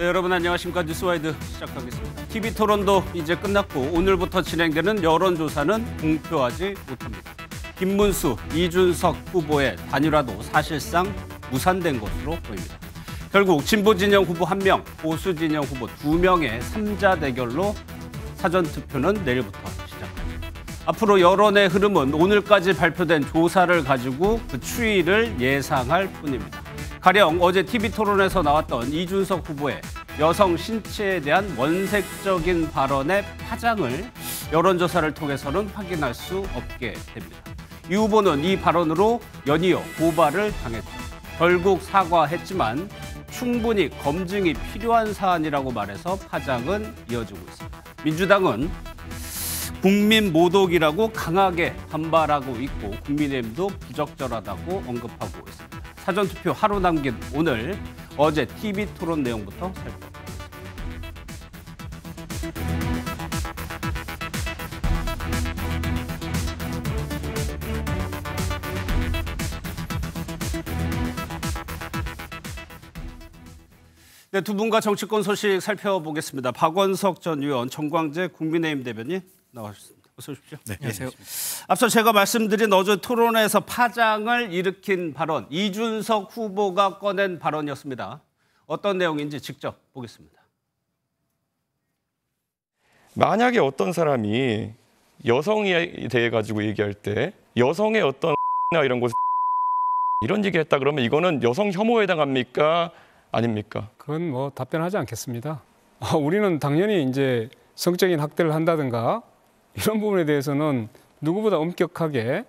네, 여러분 안녕하십니까. 뉴스와이드 시작하겠습니다. TV토론도 이제 끝났고 오늘부터 진행되는 여론조사는 공표하지 못합니다. 김문수, 이준석 후보의 단일화도 사실상 무산된 것으로 보입니다. 결국 진보진영 후보 1명, 보수진영 후보 2명의 3자 대결로 사전투표는 내일부터 시작합니다. 앞으로 여론의 흐름은 오늘까지 발표된 조사를 가지고 그 추이를 예상할 뿐입니다. 가령 어제 TV토론에서 나왔던 이준석 후보의 여성 신체에 대한 원색적인 발언의 파장을 여론조사를 통해서는 확인할 수 없게 됩니다. 이 후보는 이 발언으로 연이어 고발을 당했고 결국 사과했지만 충분히 검증이 필요한 사안이라고 말해서 파장은 이어지고 있습니다. 민주당은 국민 모독이라고 강하게 반발하고 있고 국민의힘도 부적절하다고 언급하고 있습니다. 사전투표 하루 남긴 오늘 어제 TV토론 내용부터 살펴보겠습니다. 네, 두 분과 정치권 소식 살펴보겠습니다. 박원석 전 의원, 정광재 국민의힘 대변인 나와주셨습니다. 어서 오십시오. 네, 안녕하세요. 앞서 제가 말씀드린 어제 토론회에서 파장을 일으킨 발언, 이준석 후보가 꺼낸 발언이었습니다. 어떤 내용인지 직접 보겠습니다. 만약에 어떤 사람이 여성에 대해 가지고 얘기할 때 여성의 어떤 이런 곳 이런 얘기했다 그러면 이거는 여성 혐오에 해당합니까? 아닙니까? 그건 뭐 답변하지 않겠습니다. 우리는 당연히 이제 성적인 학대를 한다든가 이런 부분에 대해서는 누구보다 엄격하게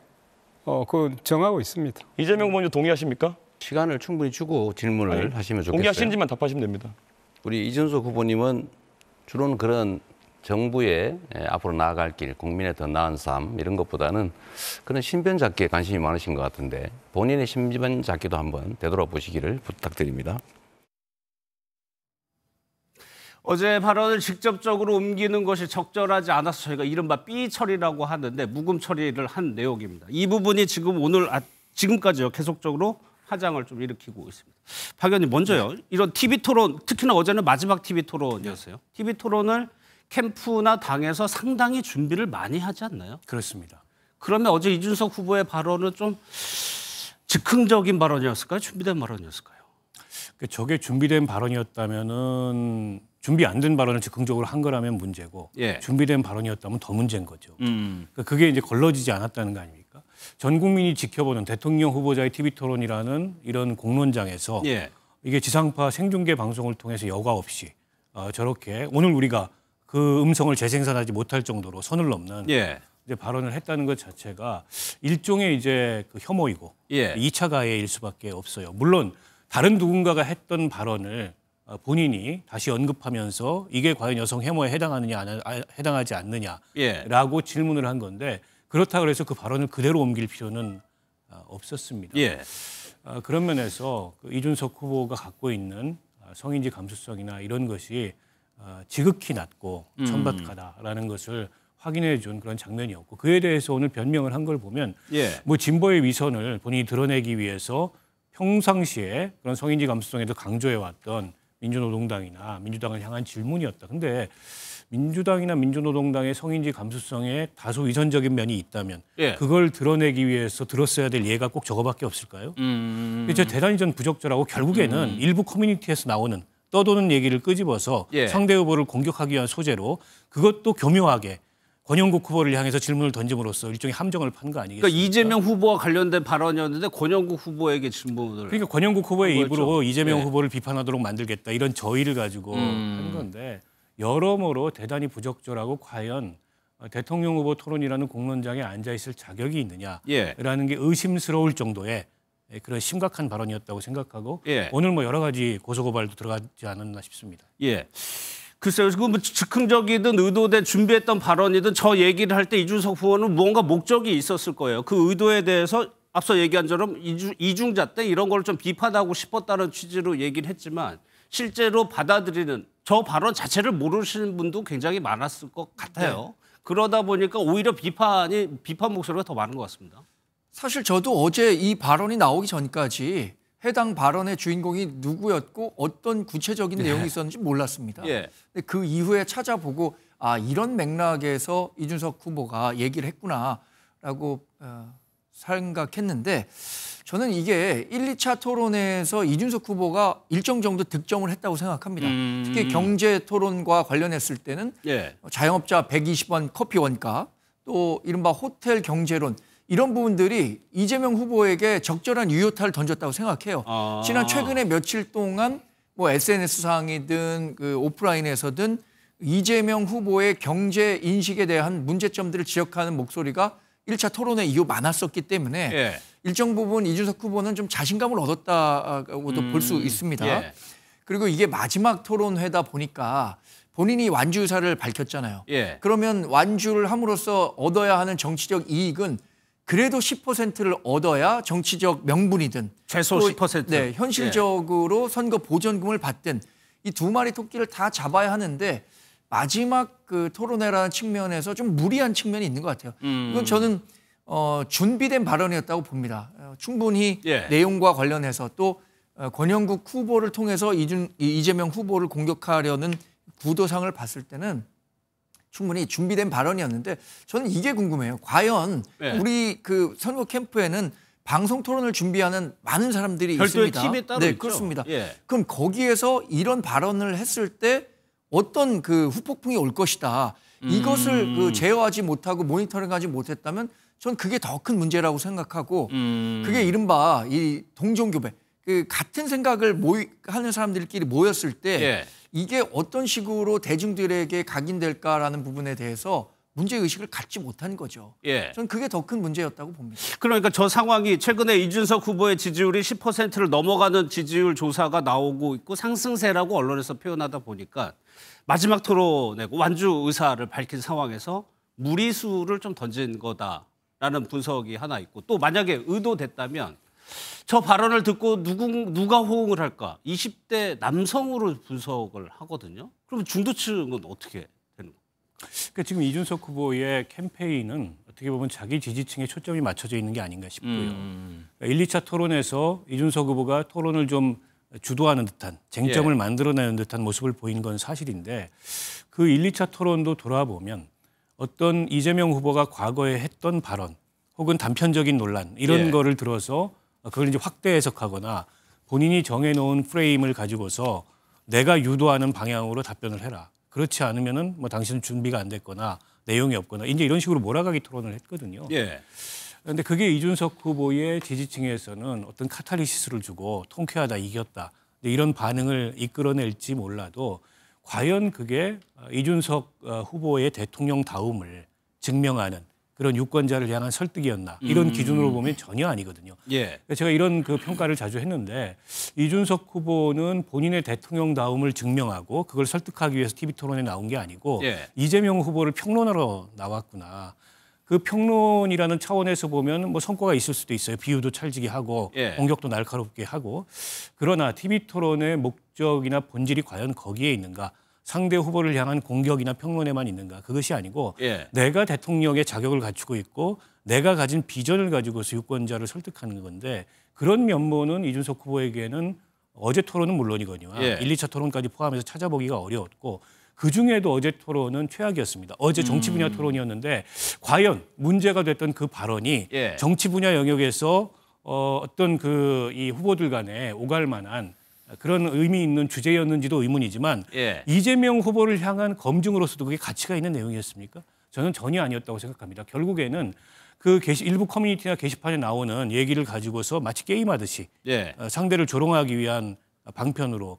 그 정하고 있습니다. 이재명 후보님 동의하십니까? 시간을 충분히 주고 질문을 하시면 좋겠어요. 동의하시는지만 답하시면 됩니다. 우리 이준석 후보님은 주로는 그런 정부의 앞으로 나아갈 길, 국민의 더 나은 삶 이런 것보다는 그런 신변 잡기에 관심이 많으신 것 같은데 본인의 신변 잡기도 한번 되돌아보시기를 부탁드립니다. 어제 발언을 직접적으로 옮기는 것이 적절하지 않아서 저희가 이른바 삐 처리라고 하는데 묵음 처리를 한 내용입니다. 이 부분이 지금 지금까지요 계속적으로 파장을 좀 일으키고 있습니다. 박 의원님 먼저요. 이런 TV토론, 특히나 어제는 마지막 TV토론이었어요. TV토론을 캠프나 당에서 상당히 준비를 많이 하지 않나요? 그렇습니다. 그러면 어제 이준석 후보의 발언은 좀 즉흥적인 발언이었을까요? 준비된 발언이었을까요? 저게 준비된 발언이었다면은 준비 안 된 발언을 즉흥적으로 한 거라면 문제고 준비된 발언이었다면 더 문제인 거죠. 그러니까 그게 이제 걸러지지 않았다는 거 아닙니까? 전 국민이 지켜보는 대통령 후보자의 TV토론이라는 이런 공론장에서 이게 지상파 생중계 방송을 통해서 여과 없이 저렇게 오늘 우리가 그 음성을 재생산하지 못할 정도로 선을 넘는 이제 발언을 했다는 것 자체가 일종의 이제 그 혐오이고 2차 가해일 수밖에 없어요. 물론 다른 누군가가 했던 발언을 본인이 다시 언급하면서 이게 과연 여성 혐오에 해당하느냐 해당하지 않느냐라고 질문을 한 건데 그렇다고 해서 그 발언을 그대로 옮길 필요는 없었습니다. 그런 면에서 그 이준석 후보가 갖고 있는 성인지 감수성이나 이런 것이 지극히 낮고 천박하다라는 것을 확인해 준 그런 장면이었고 그에 대해서 오늘 변명을 한 걸 보면 뭐 진보의 위선을 본인이 드러내기 위해서 평상시에 그런 성인지 감수성에도 강조해왔던 민주노동당이나 민주당을 향한 질문이었다. 근데 민주당이나 민주노동당의 성인지 감수성에 다소 위선적인 면이 있다면 그걸 드러내기 위해서 들었어야 될 예가 꼭 저거밖에 없을까요? 그래서 대단히 전 부적절하고 결국에는 일부 커뮤니티에서 나오는 떠도는 얘기를 끄집어서 상대 후보를 공격하기 위한 소재로 그것도 교묘하게 권영국 후보를 향해서 질문을 던짐으로써 일종의 함정을 판 거 아니겠습니까? 그러니까 이재명 후보와 관련된 발언이었는데 권영국 후보에게 질문을. 그러니까 권영국 후보의 입으로 이재명 후보를 비판하도록 만들겠다 이런 저의를 가지고 한 건데 여러모로 대단히 부적절하고 과연 대통령 후보 토론이라는 공론장에 앉아있을 자격이 있느냐라는 게 의심스러울 정도의 그런 심각한 발언이었다고 생각하고 오늘 뭐 여러 가지 고소고발도 들어가지 않았나 싶습니다. 글쎄요, 그 즉흥적이든 의도된 준비했던 발언이든 저 얘기를 할 때 이준석 후보는 뭔가 목적이 있었을 거예요. 그 의도에 대해서 앞서 얘기한 처럼 이중잣대 이런 걸 좀 비판하고 싶었다는 취지로 얘기를 했지만 실제로 받아들이는 저 발언 자체를 모르시는 분도 굉장히 많았을 것 같아요. 그러다 보니까 오히려 비판 목소리가 더 많은 것 같습니다. 사실 저도 어제 이 발언이 나오기 전까지 해당 발언의 주인공이 누구였고 어떤 구체적인 내용이 있었는지 몰랐습니다. 근데 그 이후에 찾아보고 아 이런 맥락에서 이준석 후보가 얘기를 했구나라고 생각했는데 저는 이게 1, 2차 토론에서 이준석 후보가 일정 정도 득점을 했다고 생각합니다. 특히 경제 토론과 관련했을 때는 자영업자 120원 커피 원가 또 이른바 호텔 경제론 이런 부분들이 이재명 후보에게 적절한 유효타를 던졌다고 생각해요. 지난 최근에 며칠 동안 뭐 SNS상이든 그 오프라인에서든 이재명 후보의 경제 인식에 대한 문제점들을 지적하는 목소리가 1차 토론회 이후 많았었기 때문에 일정 부분 이준석 후보는 좀 자신감을 얻었다고도 볼 수 있습니다. 그리고 이게 마지막 토론회다 보니까 본인이 완주 의사를 밝혔잖아요. 그러면 완주를 함으로써 얻어야 하는 정치적 이익은 그래도 10%를 얻어야 정치적 명분이든 최소 10%. 네, 현실적으로 선거 보전금을 받든 이 두 마리 토끼를 다 잡아야 하는데 마지막 그 토론회라는 측면에서 좀 무리한 측면이 있는 것 같아요. 이건 저는 준비된 발언이었다고 봅니다. 충분히 내용과 관련해서 또 권영국 후보를 통해서 이재명 후보를 공격하려는 구도상을 봤을 때는 충분히 준비된 발언이었는데 저는 이게 궁금해요. 과연 우리 그 선거 캠프에는 방송 토론을 준비하는 많은 사람들이 별도의 있습니다. 팀이 따로 네, 있죠. 그렇습니다. 그럼 거기에서 이런 발언을 했을 때 어떤 그 후폭풍이 올 것이다. 이것을 그 제어하지 못하고 모니터링하지 못했다면 전 그게 더 큰 문제라고 생각하고 그게 이른바 이 동종교배 그 같은 생각을 하는 사람들끼리 모였을 때 이게 어떤 식으로 대중들에게 각인될까라는 부분에 대해서 문제의식을 갖지 못한 거죠. 저는 그게 더 큰 문제였다고 봅니다. 그러니까 저 상황이 최근에 이준석 후보의 지지율이 10%를 넘어가는 지지율 조사가 나오고 있고 상승세라고 언론에서 표현하다 보니까 마지막 토론내고 완주 의사를 밝힌 상황에서 무리수를 좀 던진 거다라는 분석이 하나 있고 또 만약에 의도됐다면 저 발언을 듣고 누가 호응을 할까? 20대 남성으로 분석을 하거든요. 그럼 중도층은 어떻게 되는 거예요? 그러니까 지금 이준석 후보의 캠페인은 어떻게 보면 자기 지지층에 초점이 맞춰져 있는 게 아닌가 싶고요. 1, 2차 토론에서 이준석 후보가 토론을 좀 주도하는 듯한 쟁점을 만들어내는 듯한 모습을 보인 건 사실인데 그 1, 2차 토론도 돌아보면 어떤 이재명 후보가 과거에 했던 발언 혹은 단편적인 논란 이런 거를 들어서 그걸 이제 확대 해석하거나 본인이 정해놓은 프레임을 가지고서 내가 유도하는 방향으로 답변을 해라. 그렇지 않으면은 뭐 당신은 준비가 안 됐거나 내용이 없거나 이제 이런 식으로 몰아가기 토론을 했거든요. 그런데 그게 이준석 후보의 지지층에서는 어떤 카탈리시스를 주고 통쾌하다, 이겼다 이런 반응을 이끌어낼지 몰라도 과연 그게 이준석 후보의 대통령다움을 증명하는 그런 유권자를 향한 설득이었나 이런 기준으로 보면 전혀 아니거든요. 제가 이런 그 평가를 자주 했는데 이준석 후보는 본인의 대통령다움을 증명하고 그걸 설득하기 위해서 TV 토론에 나온 게 아니고 이재명 후보를 평론하러 나왔구나. 그 평론이라는 차원에서 보면 뭐 성과가 있을 수도 있어요. 비유도 찰지게 하고 공격도 날카롭게 하고 그러나 TV 토론의 목적이나 본질이 과연 거기에 있는가? 상대 후보를 향한 공격이나 평론에만 있는가? 그것이 아니고 내가 대통령의 자격을 갖추고 있고 내가 가진 비전을 가지고서 유권자를 설득하는 건데 그런 면모는 이준석 후보에게는 어제 토론은 물론이거니와 1, 2차 토론까지 포함해서 찾아보기가 어려웠고 그중에도 어제 토론은 최악이었습니다. 어제 정치 분야 토론이었는데 과연 문제가 됐던 그 발언이 정치 분야 영역에서 어떤 그 이 후보들 간에 오갈 만한 그런 의미 있는 주제였는지도 의문이지만 이재명 후보를 향한 검증으로서도 그게 가치가 있는 내용이었습니까? 저는 전혀 아니었다고 생각합니다. 결국에는 그 일부 커뮤니티나 게시판에 나오는 얘기를 가지고서 마치 게임하듯이 상대를 조롱하기 위한 방편으로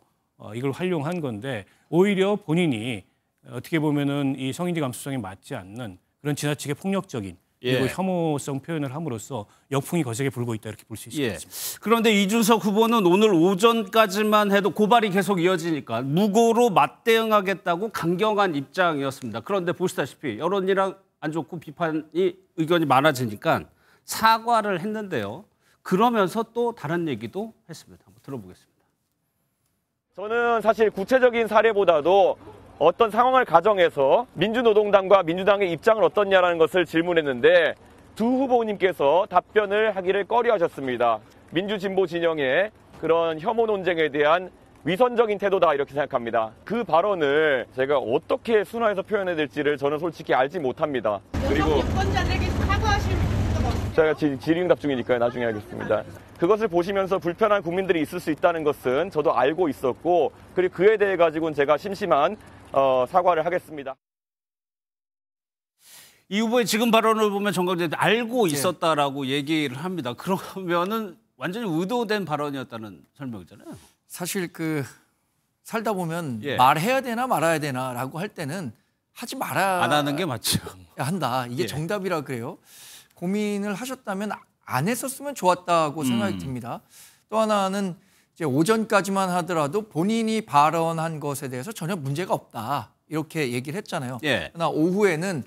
이걸 활용한 건데 오히려 본인이 어떻게 보면은 이 성인지 감수성에 맞지 않는 그런 지나치게 폭력적인 그리고 혐오성 표현을 함으로써 역풍이 거세게 불고 있다 이렇게 볼 수 있을 것 같습니다. 그런데 이준석 후보는 오늘 오전까지만 해도 고발이 계속 이어지니까 무고로 맞대응하겠다고 강경한 입장이었습니다. 그런데 보시다시피 여론이랑 안 좋고 비판이 의견이 많아지니까 사과를 했는데요. 그러면서 또 다른 얘기도 했습니다. 한번 들어보겠습니다. 저는 사실 구체적인 사례보다도 어떤 상황을 가정해서 민주노동당과 민주당의 입장은 어떻냐라는 것을 질문했는데 두 후보님께서 답변을 하기를 꺼려하셨습니다. 민주진보 진영의 그런 혐오 논쟁에 대한 위선적인 태도다 이렇게 생각합니다. 그 발언을 제가 어떻게 순화해서 표현해야 될지를 저는 솔직히 알지 못합니다. 그리고 유권자들에게 사과하실 적 없으세요? 제가 질의응답 중이니까요. 나중에 하겠습니다. 그것을 보시면서 불편한 국민들이 있을 수 있다는 것은 저도 알고 있었고 그리고 그에 대해 가지고는 제가 심심한 사과를 하겠습니다. 이 후보의 지금 발언을 보면 정강재 알고 있었다라고 얘기를 합니다. 그러면은 완전히 의도된 발언이었다는 설명이잖아요. 사실 살다 보면 말해야 되나 말아야 되나라고 할 때는 하지 말아야 안 하는 게 맞죠. 한다. 이게 정답이라 그래요. 고민을 하셨다면 안 했었으면 좋았다고 생각이 듭니다. 또 하나는 이제 오전까지만 하더라도 본인이 발언한 것에 대해서 전혀 문제가 없다. 이렇게 얘기를 했잖아요. 그러나 오후에는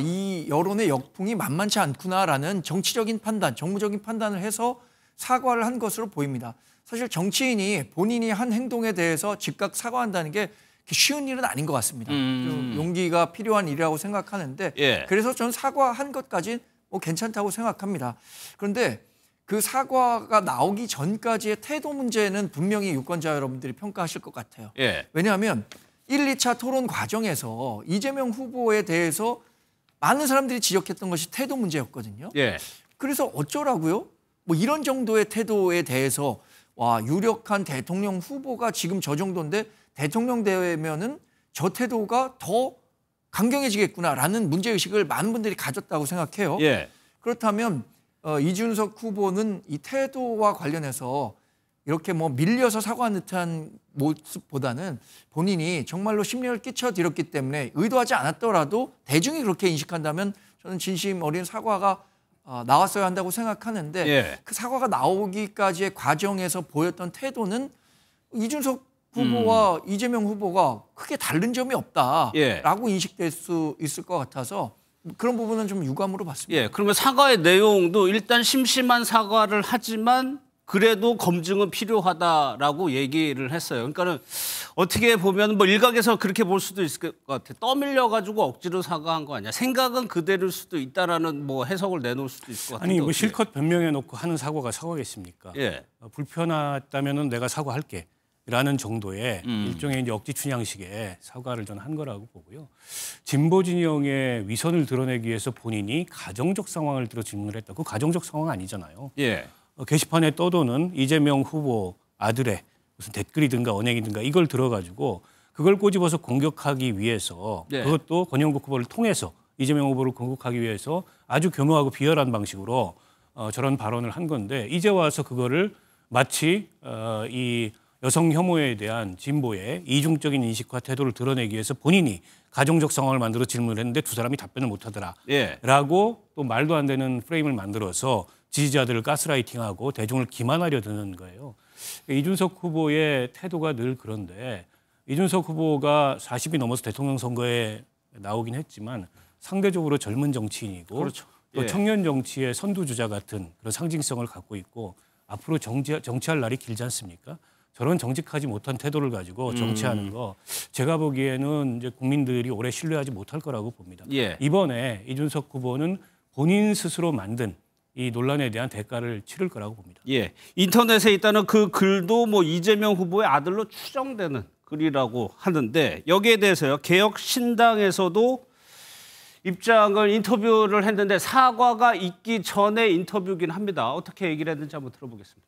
이 여론의 역풍이 만만치 않구나라는 정치적인 판단, 정무적인 판단을 해서 사과를 한 것으로 보입니다. 사실 정치인이 본인이 한 행동에 대해서 즉각 사과한다는 게 쉬운 일은 아닌 것 같습니다. 좀 용기가 필요한 일이라고 생각하는데 그래서 저는 사과한 것까지 괜찮다고 생각합니다. 그런데 그 사과가 나오기 전까지의 태도 문제는 분명히 유권자 여러분들이 평가하실 것 같아요. 왜냐하면 1, 2차 토론 과정에서 이재명 후보에 대해서 많은 사람들이 지적했던 것이 태도 문제였거든요. 그래서 어쩌라고요? 뭐 이런 정도의 태도에 대해서 와, 유력한 대통령 후보가 지금 저 정도인데 대통령 되면은 저 태도가 더 강경해지겠구나라는 문제의식을 많은 분들이 가졌다고 생각해요. 그렇다면 이준석 후보는 이 태도와 관련해서 이렇게 밀려서 사과하는 듯한 모습보다는 본인이 정말로 심려를 끼쳐드렸기 때문에 의도하지 않았더라도 대중이 그렇게 인식한다면 저는 진심 어린 사과가 나왔어야 한다고 생각하는데 그 사과가 나오기까지의 과정에서 보였던 태도는 이준석 후보와 이재명 후보가 크게 다른 점이 없다라고 인식될 수 있을 것 같아서 그런 부분은 좀 유감으로 봤습니다. 그러면 사과의 내용도 일단 심심한 사과를 하지만 그래도 검증은 필요하다라고 얘기를 했어요. 그러니까는 어떻게 보면 일각에서 그렇게 볼 수도 있을 것 같아요. 떠밀려가지고 억지로 사과한 거 아니야. 생각은 그대로일 수도 있다라는 해석을 내놓을 수도 있을 것 같아요. 아니 실컷 변명해놓고 하는 사과가 사과겠습니까? 불편하다면은 내가 사과할게. 라는 정도의 일종의 이제 억지 춘향식의 사과를 저는 한 거라고 보고요. 진보 진영의 위선을 드러내기 위해서 본인이 가정적 상황을 들어 질문을 했다. 그 가정적 상황 아니잖아요. 게시판에 떠도는 이재명 후보 아들의 무슨 댓글이든가 언행이든가 이걸 들어가지고 그걸 꼬집어서 공격하기 위해서 그것도 권영국 후보를 통해서 이재명 후보를 공격하기 위해서 아주 교묘하고 비열한 방식으로 저런 발언을 한 건데 이제 와서 그거를 마치 이 여성 혐오에 대한 진보의 이중적인 인식과 태도를 드러내기 위해서 본인이 가정적 상황을 만들어 질문을 했는데 두 사람이 답변을 못하더라. 라고 또 말도 안 되는 프레임을 만들어서 지지자들을 가스라이팅하고 대중을 기만하려 드는 거예요. 이준석 후보의 태도가 늘 그런데 이준석 후보가 40이 넘어서 대통령 선거에 나오긴 했지만 상대적으로 젊은 정치인이고 또 청년 정치의 선두주자 같은 그런 상징성을 갖고 있고 앞으로 정치할 날이 길지 않습니까? 저런 정직하지 못한 태도를 가지고 정치하는 거 제가 보기에는 이제 국민들이 오래 신뢰하지 못할 거라고 봅니다. 이번에 이준석 후보는 본인 스스로 만든 이 논란에 대한 대가를 치를 거라고 봅니다. 인터넷에 있다는 그 글도 이재명 후보의 아들로 추정되는 글이라고 하는데 여기에 대해서요. 개혁신당에서도 입장을 인터뷰를 했는데 사과가 있기 전에 인터뷰긴 합니다. 어떻게 얘기를 했는지 한번 들어보겠습니다.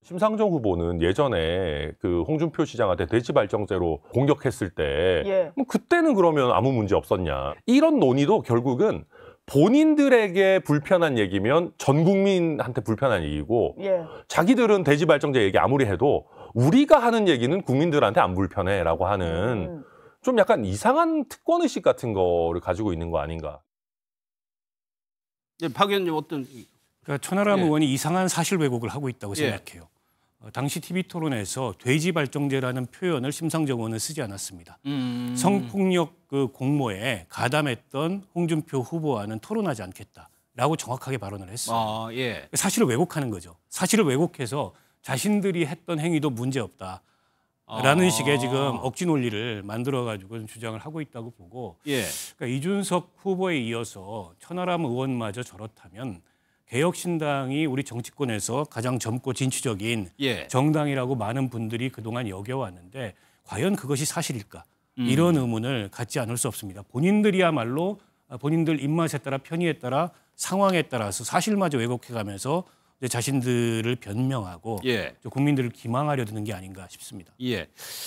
심상정 후보는 예전에 그 홍준표 시장한테 돼지발정제로 공격했을 때 그때는 그러면 아무 문제 없었냐. 이런 논의도 결국은 본인들에게 불편한 얘기면 전 국민한테 불편한 얘기고 자기들은 돼지발정제 얘기 아무리 해도 우리가 하는 얘기는 국민들한테 안 불편해라고 하는 좀 약간 이상한 특권의식 같은 거를 가지고 있는 거 아닌가. 박 의원님 어떤... 그러니까 천하람 의원이 이상한 사실 왜곡을 하고 있다고 생각해요. 당시 TV토론에서 돼지발정제라는 표현을 심상정 의원은 쓰지 않았습니다. 성폭력 그 공모에 가담했던 홍준표 후보와는 토론하지 않겠다라고 정확하게 발언을 했어요. 사실을 왜곡하는 거죠. 사실을 왜곡해서 자신들이 했던 행위도 문제없다라는 식의 지금 억지 논리를 만들어가지고 주장을 하고 있다고 보고 그러니까 이준석 후보에 이어서 천하람 의원마저 저렇다면 개혁신당이 우리 정치권에서 가장 젊고 진취적인 정당이라고 많은 분들이 그동안 여겨왔는데 과연 그것이 사실일까? 이런 의문을 갖지 않을 수 없습니다. 본인들이야말로 본인들 입맛에 따라 편의에 따라 상황에 따라서 사실마저 왜곡해가면서 이제 자신들을 변명하고 국민들을 기망하려 드는 게 아닌가 싶습니다.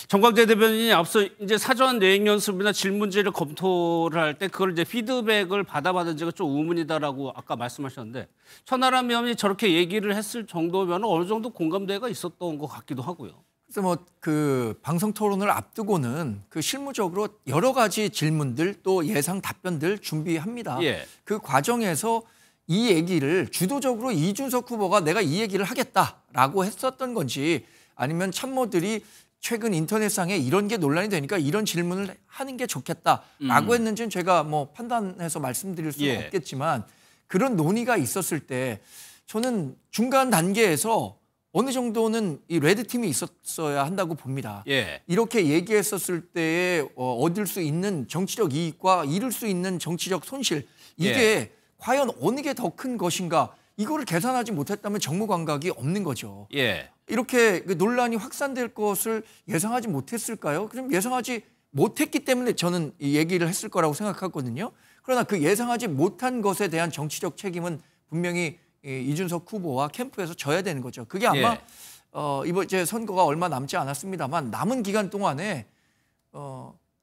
정광재 대변인이 앞서 이제 사전 여행 연습이나 질문지를 검토를 할 때 그걸 이제 피드백을 받아봤는지가 좀 의문이다라고 아까 말씀하셨는데 천하람 위원이 저렇게 얘기를 했을 정도면 어느 정도 공감대가 있었던 것 같기도 하고요. 그래서 뭐 그 방송 토론을 앞두고는 그 실무적으로 여러 가지 질문들 또 예상 답변들 준비합니다. 그 과정에서 이 얘기를 주도적으로 이준석 후보가 내가 이 얘기를 하겠다라고 했었던 건지 아니면 참모들이 최근 인터넷상에 이런 게 논란이 되니까 이런 질문을 하는 게 좋겠다라고 했는지는 제가 뭐 판단해서 말씀드릴 수는 없겠지만 그런 논의가 있었을 때 저는 중간 단계에서 어느 정도는 이 레드팀이 있었어야 한다고 봅니다. 이렇게 얘기했었을 때에 얻을 수 있는 정치적 이익과 잃을 수 있는 정치적 손실 이게 과연 어느 게 더 큰 것인가 이거를 계산하지 못했다면 정무감각이 없는 거죠. 이렇게 그 논란이 확산될 것을 예상하지 못했을까요? 그럼 예상하지 못했기 때문에 저는 이 얘기를 했을 거라고 생각하거든요. 그러나 그 예상하지 못한 것에 대한 정치적 책임은 분명히 이준석 후보와 캠프에서 져야 되는 거죠. 그게 아마 이번 이제 선거가 얼마 남지 않았습니다만 남은 기간 동안에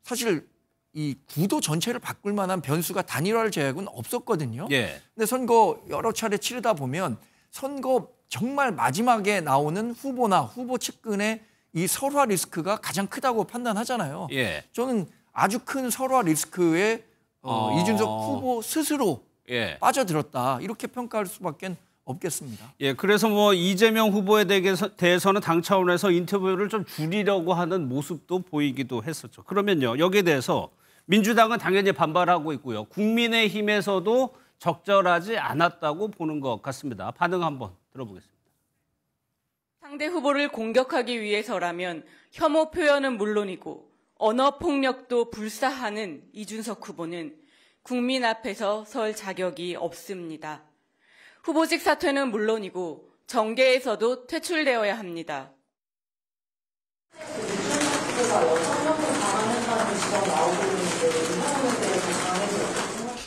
사실 이 구도 전체를 바꿀 만한 변수가 단일화를 제약은 없었거든요. 근데 선거 여러 차례 치르다 보면 선거 정말 마지막에 나오는 후보나 후보 측근의 이 설화 리스크가 가장 크다고 판단하잖아요. 저는 아주 큰 설화 리스크에 이준석 후보 스스로 빠져들었다. 이렇게 평가할 수밖에 없겠습니다. 그래서 뭐 이재명 후보에 대해서는 당 차원에서 인터뷰를 좀 줄이려고 하는 모습도 보이기도 했었죠. 그러면요, 여기에 대해서 민주당은 당연히 반발하고 있고요. 국민의힘에서도 적절하지 않았다고 보는 것 같습니다. 반응 한번 들어보겠습니다. 상대 후보를 공격하기 위해서라면 혐오 표현은 물론이고 언어 폭력도 불사하는 이준석 후보는 국민 앞에서 설 자격이 없습니다. 후보직 사퇴는 물론이고 정계에서도 퇴출되어야 합니다.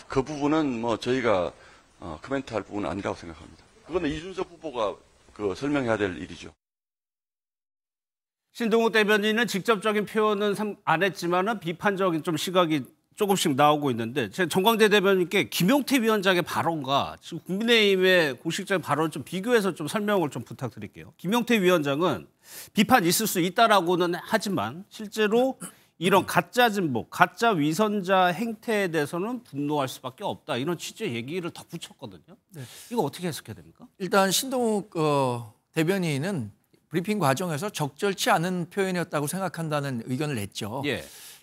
그 부분은 뭐 저희가 코멘트할 부분은 아니라고 생각합니다. 그거는 이준석 후보가 설명해야 될 일이죠. 신동욱 대변인은 직접적인 표현은 안 했지만은 비판적인 좀 시각이 조금씩 나오고 있는데 제가 정광재 대변인께 김용태 위원장의 발언과 지금 국민의힘의 공식적인 발언을 좀 비교해서 좀 설명을 좀 부탁드릴게요. 김용태 위원장은 비판 있을 수 있다라고는 하지만 실제로 이런 가짜 진보, 가짜 위선자 행태에 대해서는 분노할 수밖에 없다. 이런 취지의 얘기를 덧붙였거든요. 이거 어떻게 해석해야 됩니까? 일단 신동욱 대변인은 브리핑 과정에서 적절치 않은 표현이었다고 생각한다는 의견을 냈죠.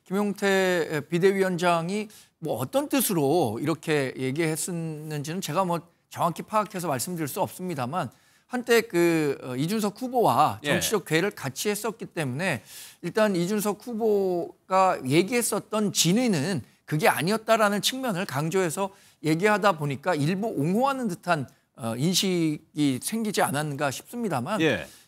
김용태 비대위원장이 뭐 어떤 뜻으로 이렇게 얘기했었는지는 제가 뭐 정확히 파악해서 말씀드릴 수 없습니다만 한때 그 이준석 후보와 정치적 궤를 같이 했었기 때문에 일단 이준석 후보가 얘기했었던 진위는 그게 아니었다라는 측면을 강조해서 얘기하다 보니까 일부 옹호하는 듯한 인식이 생기지 않았는가 싶습니다만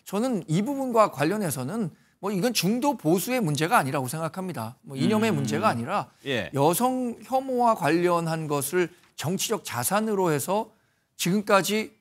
저는 이 부분과 관련해서는 뭐 이건 중도 보수의 문제가 아니라고 생각합니다. 뭐 이념의 문제가 아니라 여성 혐오와 관련한 것을 정치적 자산으로 해서 지금까지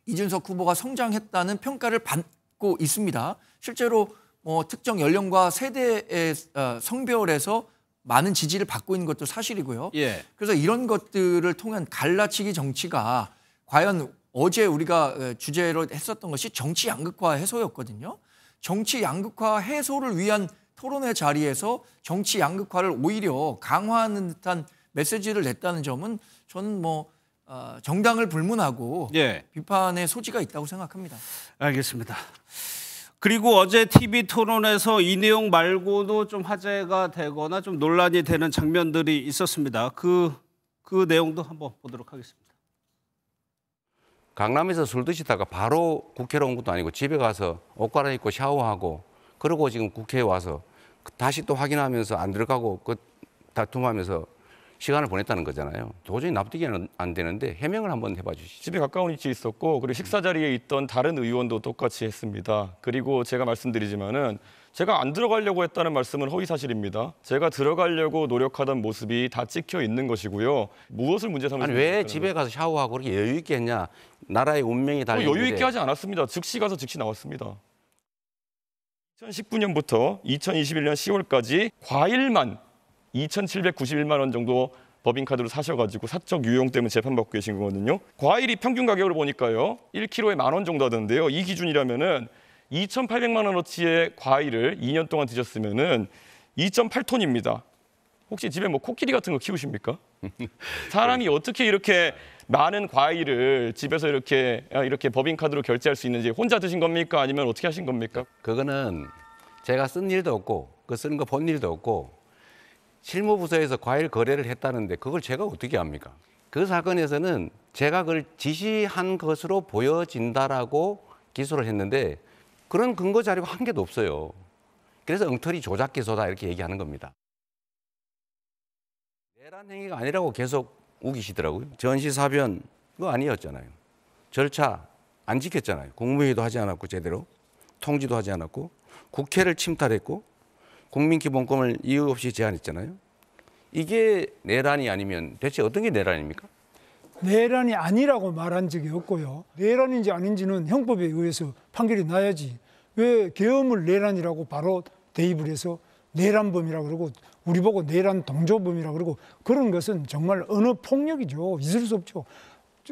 이준석 후보가 성장했다는 평가를 받고 있습니다. 실제로 뭐 특정 연령과 세대의 성별에서 많은 지지를 받고 있는 것도 사실이고요. 그래서 이런 것들을 통한 갈라치기 정치가 과연 어제 우리가 주제로 했었던 것이 정치 양극화 해소였거든요. 정치 양극화 해소를 위한 토론회 자리에서 정치 양극화를 오히려 강화하는 듯한 메시지를 냈다는 점은 저는 뭐 정당을 불문하고 비판의 소지가 있다고 생각합니다. 알겠습니다. 그리고 어제 TV 토론에서 이 내용 말고도 좀 화제가 되거나 좀 논란이 되는 장면들이 있었습니다. 그 내용도 한번 보도록 하겠습니다. 강남에서 술 드시다가 바로 국회로 온 것도 아니고 집에 가서 옷 갈아입고 샤워하고 그러고 지금 국회에 와서 다시 또 확인하면서 안 들어가고 그 다툼하면서 시간을 보냈다는 거잖아요. 도저히 납득이 안 되는데 해명을 한번 해봐 주시죠. 집에 가까운 위치에 있었고 그리고 식사 자리에 있던 다른 의원도 똑같이 했습니다. 그리고 제가 말씀드리지만은 제가 안 들어가려고 했다는 말씀은 허위 사실입니다. 제가 들어가려고 노력하던 모습이 다 찍혀 있는 것이고요. 무엇을 문제 삼으시는 아니 왜 집에 가서 샤워하고 그렇게 여유 있게 했냐? 나라의 운명이 달린 여유 있게 하지 않았습니다. 즉시 가서 즉시 나왔습니다. 2019년부터 2021년 10월까지 과일만 2,791만 원 정도 법인카드로 사셔가지고 사적 유용 때문에 재판받고 계신 거거든요. 과일이 평균 가격을 보니까요. 1kg에 10,000원 정도 하던데요. 이 기준이라면은 2,800만 원어치의 과일을 2년 동안 드셨으면은 2.8톤입니다. 혹시 집에 뭐 코끼리 같은 거 키우십니까? 사람이 어떻게 이렇게 많은 과일을 집에서 이렇게 법인카드로 결제할 수 있는지 혼자 드신 겁니까? 아니면 어떻게 하신 겁니까? 그거는 제가 쓴 일도 없고 그 쓰는 거 본 일도 없고 실무부서에서 과일 거래를 했다는데 그걸 제가 어떻게 합니까? 그 사건에서는 제가 그걸 지시한 것으로 보여진다라고 기소를 했는데 그런 근거 자료가 한 개도 없어요. 그래서 엉터리 조작 기소다 이렇게 얘기하는 겁니다. 내란 행위가 아니라고 계속 우기시더라고요. 전시사변 그거 아니었잖아요. 절차 안 지켰잖아요. 국무회의도 하지 않았고 제대로 통지도 하지 않았고 국회를 침탈했고 국민기본권을 이유 없이 제한했잖아요. 이게 내란이 아니면 대체 어떤 게 내란입니까? 내란이 아니라고 말한 적이 없고요. 내란인지 아닌지는 형법에 의해서 판결이 나야지. 왜 계엄을 내란이라고 바로 대입을 해서 내란범이라고 그러고 우리 보고 내란 동조범이라고 그러고 그런 것은 정말 언어 폭력이죠. 있을 수 없죠.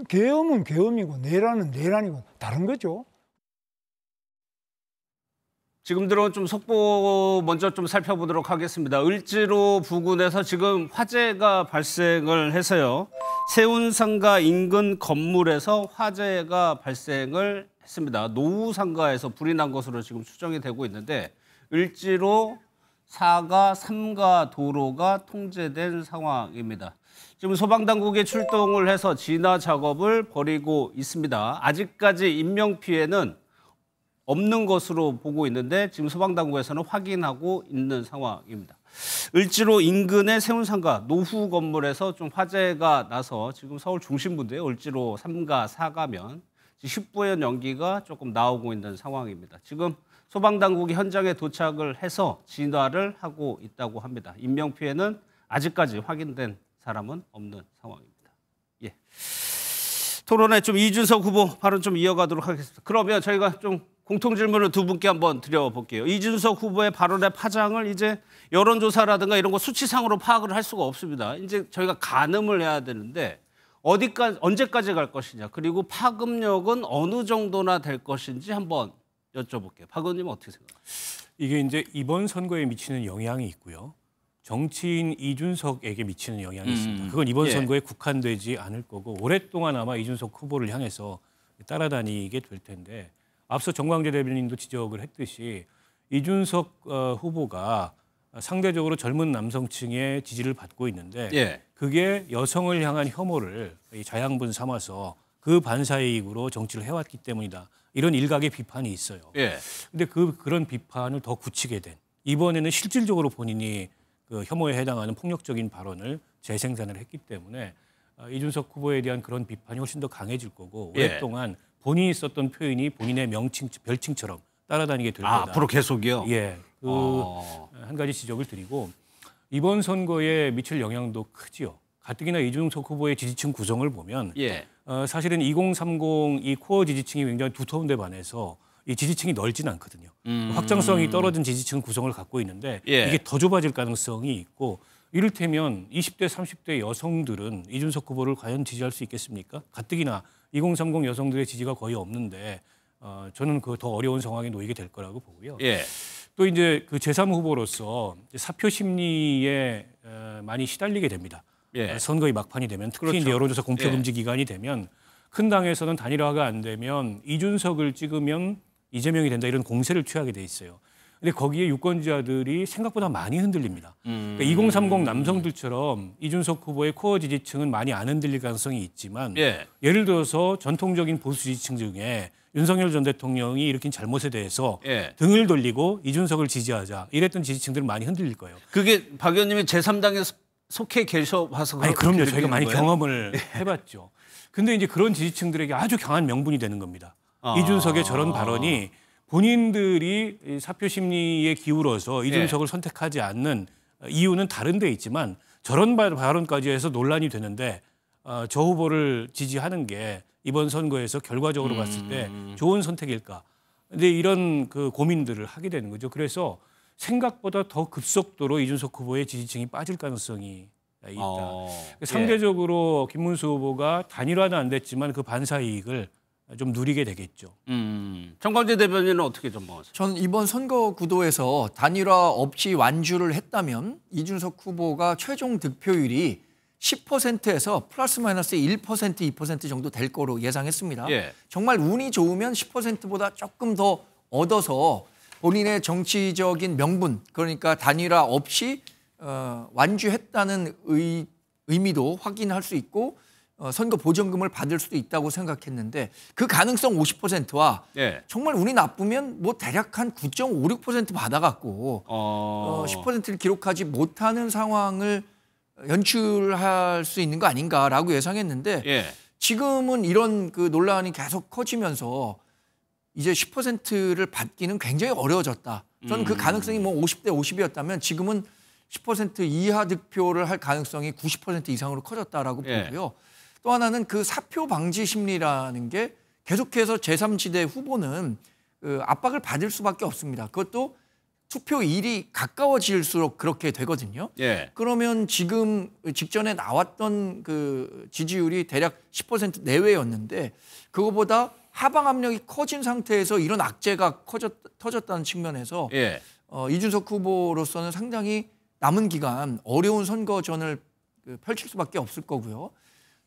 계엄은 계엄이고 내란은 내란이고 다른 거죠. 지금 들어온 좀 속보 먼저 좀 살펴보도록 하겠습니다. 을지로 부근에서 지금 화재가 발생을 해서요. 세운상가 인근 건물에서 화재가 발생을 했습니다. 노후상가에서 불이 난 것으로 지금 추정이 되고 있는데 을지로 4가 3가 도로가 통제된 상황입니다. 지금 소방당국이 출동을 해서 진화 작업을 벌이고 있습니다. 아직까지 인명피해는 없는 것으로 보고 있는데 지금 소방당국에서는 확인하고 있는 상황입니다. 을지로 인근의 세운상가 노후 건물에서 좀 화재가 나서 지금 서울 중심부인데요. 을지로 3가 4가면 10부연 연기가 조금 나오고 있는 상황입니다. 지금 소방당국이 현장에 도착을 해서 진화를 하고 있다고 합니다. 인명피해는 아직까지 확인된 사람은 없는 상황입니다. 예. 토론회 좀 이준석 후보 발언 좀 이어가도록 하겠습니다. 그러면 저희가 좀 공통 질문을 두 분께 한번 드려볼게요. 이준석 후보의 발언의 파장을 이제 여론조사라든가 이런 거 수치상으로 파악을 할 수가 없습니다. 이제 저희가 가늠을 해야 되는데 어디까지 언제까지 갈 것이냐 그리고 파급력은 어느 정도나 될 것인지 한번 여쭤볼게요. 박 의원님 어떻게 생각하세요? 이게 이제 이번 선거에 미치는 영향이 있고요. 정치인 이준석에게 미치는 영향이 있습니다. 그건 이번 선거에 국한되지 않을 거고 오랫동안 아마 이준석 후보를 향해서 따라다니게 될 텐데 앞서 정광재 대변인도 지적을 했듯이 이준석 후보가 상대적으로 젊은 남성층의 지지를 받고 있는데 그게 여성을 향한 혐오를 자양분 삼아서 그 반사이익으로 정치를 해왔기 때문이다. 이런 일각의 비판이 있어요. 근데 그런 비판을 더 굳히게 된 이번에는 실질적으로 본인이 그 혐오에 해당하는 폭력적인 발언을 재생산을 했기 때문에 이준석 후보에 대한 그런 비판이 훨씬 더 강해질 거고 오랫동안 본인이 썼던 표현이 본인의 별칭처럼 따라다니게 될 거다. 앞으로 계속이요? 예. 한 가지 지적을 드리고 이번 선거에 미칠 영향도 크지요. 가뜩이나 이준석 후보의 지지층 구성을 보면 사실은 2030 이 코어 지지층이 굉장히 두터운 데 반해서 이 지지층이 넓진 않거든요. 확장성이 떨어진 지지층 구성을 갖고 있는데 이게 더 좁아질 가능성이 있고 이를테면 20대, 30대 여성들은 이준석 후보를 과연 지지할 수 있겠습니까? 가뜩이나 2030 여성들의 지지가 거의 없는데 저는 그 더 어려운 상황에 놓이게 될 거라고 보고요. 또 이제 그 제3 후보로서 사표 심리에 많이 시달리게 됩니다. 선거의 막판이 되면 특히 이제 여론조사 공표 금지 기간이 되면 큰 당에서는 단일화가 안 되면 이준석을 찍으면 이재명이 된다 이런 공세를 취하게 돼 있어요. 근데 거기에 유권자들이 생각보다 많이 흔들립니다. 그러니까 2030 남성들처럼 이준석 후보의 코어 지지층은 많이 안 흔들릴 가능성이 있지만 예를 들어서 전통적인 보수 지지층 중에 윤석열 전 대통령이 일으킨 잘못에 대해서 등을 돌리고 이준석을 지지하자 이랬던 지지층들은 많이 흔들릴 거예요. 그게 박 의원님이 제3당에서 속해 계셔봐서 아니 그럼요. 저희가 많이 거예요? 경험을 해봤죠. 근데 이제 그런 지지층들에게 아주 강한 명분이 되는 겁니다. 이준석의 저런 발언이 본인들이 이 사표 심리에 기울어서 이준석을 선택하지 않는 이유는 다른 데 있지만 저런 발언까지 해서 논란이 되는데 저 후보를 지지하는 게 이번 선거에서 결과적으로 봤을 때 좋은 선택일까? 근데 이런 그 고민들을 하게 되는 거죠. 그래서 생각보다 더 급속도로 이준석 후보의 지지층이 빠질 가능성이 있다. 상대적으로 김문수 후보가 단일화는 안 됐지만 그 반사 이익을 좀 누리게 되겠죠. 정광재 대변인은 어떻게 전망하세요? 저는 이번 선거 구도에서 단일화 없이 완주를 했다면 이준석 후보가 최종 득표율이 10%에서 플러스 마이너스 1%, 2% 정도 될 거로 예상했습니다. 정말 운이 좋으면 10%보다 조금 더 얻어서 본인의 정치적인 명분, 그러니까 단일화 없이 완주했다는 의미도 확인할 수 있고 선거 보전금을 받을 수도 있다고 생각했는데 그 가능성 50%와 정말 운이 나쁘면 뭐 대략 한 9.56% 받아갖고 10%를 기록하지 못하는 상황을 연출할 수 있는 거 아닌가라고 예상했는데 지금은 이런 그 논란이 계속 커지면서 이제 10%를 받기는 굉장히 어려워졌다. 저는 그 가능성이 뭐 50대 50이었다면 지금은 10% 이하 득표를 할 가능성이 90% 이상으로 커졌다라고 보고요. 또 하나는 그 사표 방지 심리라는 게 계속해서 제3지대 후보는 그 압박을 받을 수밖에 없습니다. 그것도 투표일이 가까워질수록 그렇게 되거든요. 그러면 지금 직전에 나왔던 그 지지율이 대략 10% 내외였는데 그거보다 하방 압력이 커진 상태에서 이런 악재가 터졌다는 측면에서 이준석 후보로서는 상당히 남은 기간 어려운 선거전을 펼칠 수밖에 없을 거고요.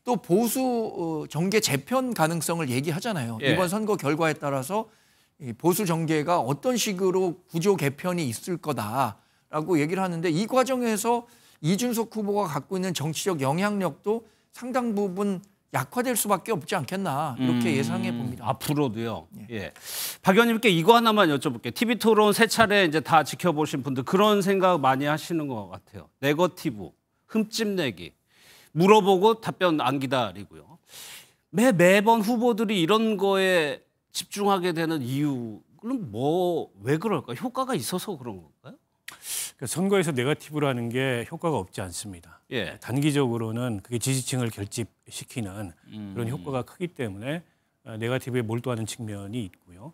또 보수 정계 재편 가능성을 얘기하잖아요. 이번 선거 결과에 따라서 보수 정계가 어떤 식으로 구조 개편이 있을 거다라고 얘기를 하는데 이 과정에서 이준석 후보가 갖고 있는 정치적 영향력도 상당 부분 약화될 수밖에 없지 않겠나 이렇게 예상해 봅니다. 앞으로도요. 박 의원님께 이거 하나만 여쭤볼게요. TV 토론 세 차례 이제 다 지켜보신 분들 그런 생각 많이 하시는 것 같아요. 네거티브, 흠집내기, 물어보고 답변 안 기다리고요. 매번 후보들이 이런 거에 집중하게 되는 이유는 왜 그럴까요? 효과가 있어서 그런 건가요? 선거에서 네거티브라는 게 효과가 없지 않습니다. 단기적으로는 그게 지지층을 결집시키는 그런 효과가 크기 때문에 네거티브에 몰두하는 측면이 있고요.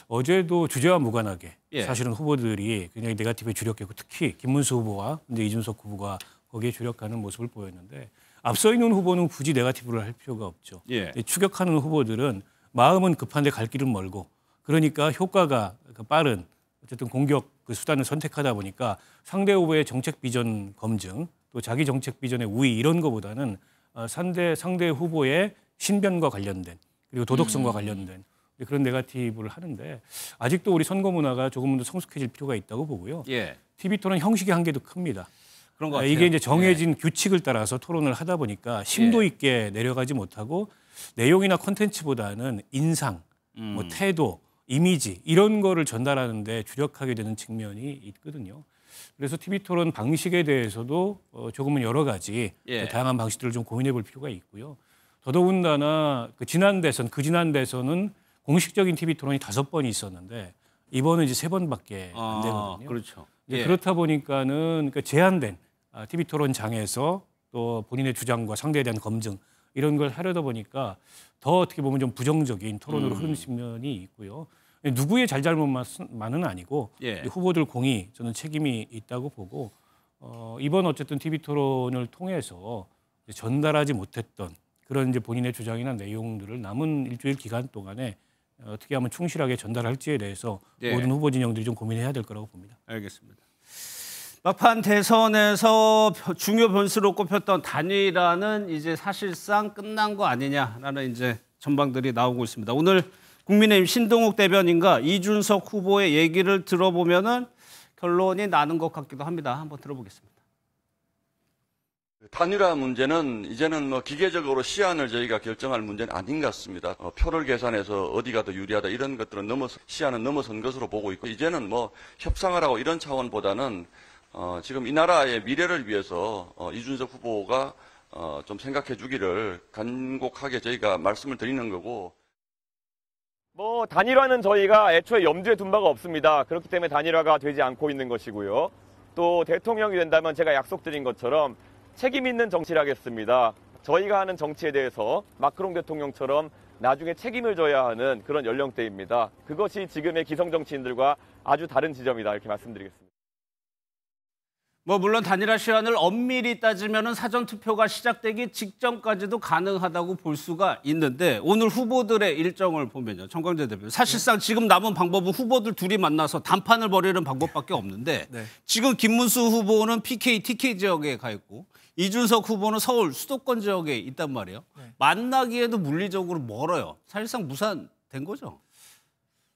어제도 주제와 무관하게 사실은 후보들이 굉장히 네거티브에 주력했고 특히 김문수 후보와 이제 이준석 후보가 거기에 주력하는 모습을 보였는데 앞서 있는 후보는 굳이 네거티브를 할 필요가 없죠. 추격하는 후보들은 마음은 급한데 갈 길은 멀고 그러니까 효과가 빠른 어쨌든 공격 그 수단을 선택하다 보니까 상대 후보의 정책 비전 검증 또 자기 정책 비전의 우위 이런 거보다는 상대 후보의 신변과 관련된 그리고 도덕성과 관련된 그런 네거티브를 하는데 아직도 우리 선거 문화가 조금 더 성숙해질 필요가 있다고 보고요. TV 토론 형식의 한계도 큽니다. 그런 것 같아요. 이게 이제 정해진 규칙을 따라서 토론을 하다 보니까 심도 있게 내려가지 못하고 내용이나 콘텐츠보다는 인상, 뭐 태도, 이미지 이런 거를 전달하는데 주력하게 되는 측면이 있거든요. 그래서 TV 토론 방식에 대해서도 조금은 여러 가지 다양한 방식들을 좀 고민해 볼 필요가 있고요. 더더군다나 그 지난 대선은 공식적인 TV 토론이 5번이 있었는데 이번은 이제 3번밖에 안 되거든요. 그렇죠. 그렇다 보니까는 그러니까 제한된 TV 토론장에서 또 본인의 주장과 상대에 대한 검증 이런 걸 하려다 보니까 더 어떻게 보면 좀 부정적인 토론으로 흐르는 측면이 있고요. 누구의 잘잘못만은 아니고 후보들 공이 저는 책임이 있다고 보고 이번 어쨌든 TV 토론을 통해서 전달하지 못했던 그런 이제 본인의 주장이나 내용들을 남은 일주일 기간 동안에 어떻게 하면 충실하게 전달할지에 대해서 모든 후보 진영들이 좀 고민해야 될 거라고 봅니다. 알겠습니다. 막판 대선에서 중요 변수로 꼽혔던 단일화는 이제 사실상 끝난 거 아니냐라는 이제 전망들이 나오고 있습니다. 오늘 국민의힘 신동욱 대변인과 이준석 후보의 얘기를 들어보면은 결론이 나는 것 같기도 합니다. 한번 들어보겠습니다. 단일화 문제는 이제는 뭐 기계적으로 시안을 저희가 결정할 문제는 아닌 것 같습니다. 표를 계산해서 어디가 더 유리하다 이런 것들은 시안은 넘어선 것으로 보고 있고 이제는 뭐 협상을 하고 이런 차원보다는 지금 이 나라의 미래를 위해서 이준석 후보가 좀 생각해 주기를 간곡하게 저희가 말씀을 드리는 거고. 뭐 단일화는 저희가 애초에 염두에 둔 바가 없습니다. 그렇기 때문에 단일화가 되지 않고 있는 것이고요. 또 대통령이 된다면 제가 약속드린 것처럼 책임 있는 정치를 하겠습니다. 저희가 하는 정치에 대해서 마크롱 대통령처럼 나중에 책임을 져야 하는 그런 연령대입니다. 그것이 지금의 기성 정치인들과 아주 다른 지점이다 이렇게 말씀드리겠습니다. 뭐 물론 단일화 시한을 엄밀히 따지면은 사전 투표가 시작되기 직전까지도 가능하다고 볼 수가 있는데 오늘 후보들의 일정을 보면요, 정광재 대표 사실상 지금 남은 방법은 후보들 둘이 만나서 담판을 벌이는 방법밖에 없는데 네. 지금 김문수 후보는 PK, TK 지역에 가 있고 이준석 후보는 서울 수도권 지역에 있단 말이에요. 네. 만나기에도 물리적으로 멀어요. 사실상 무산된 거죠.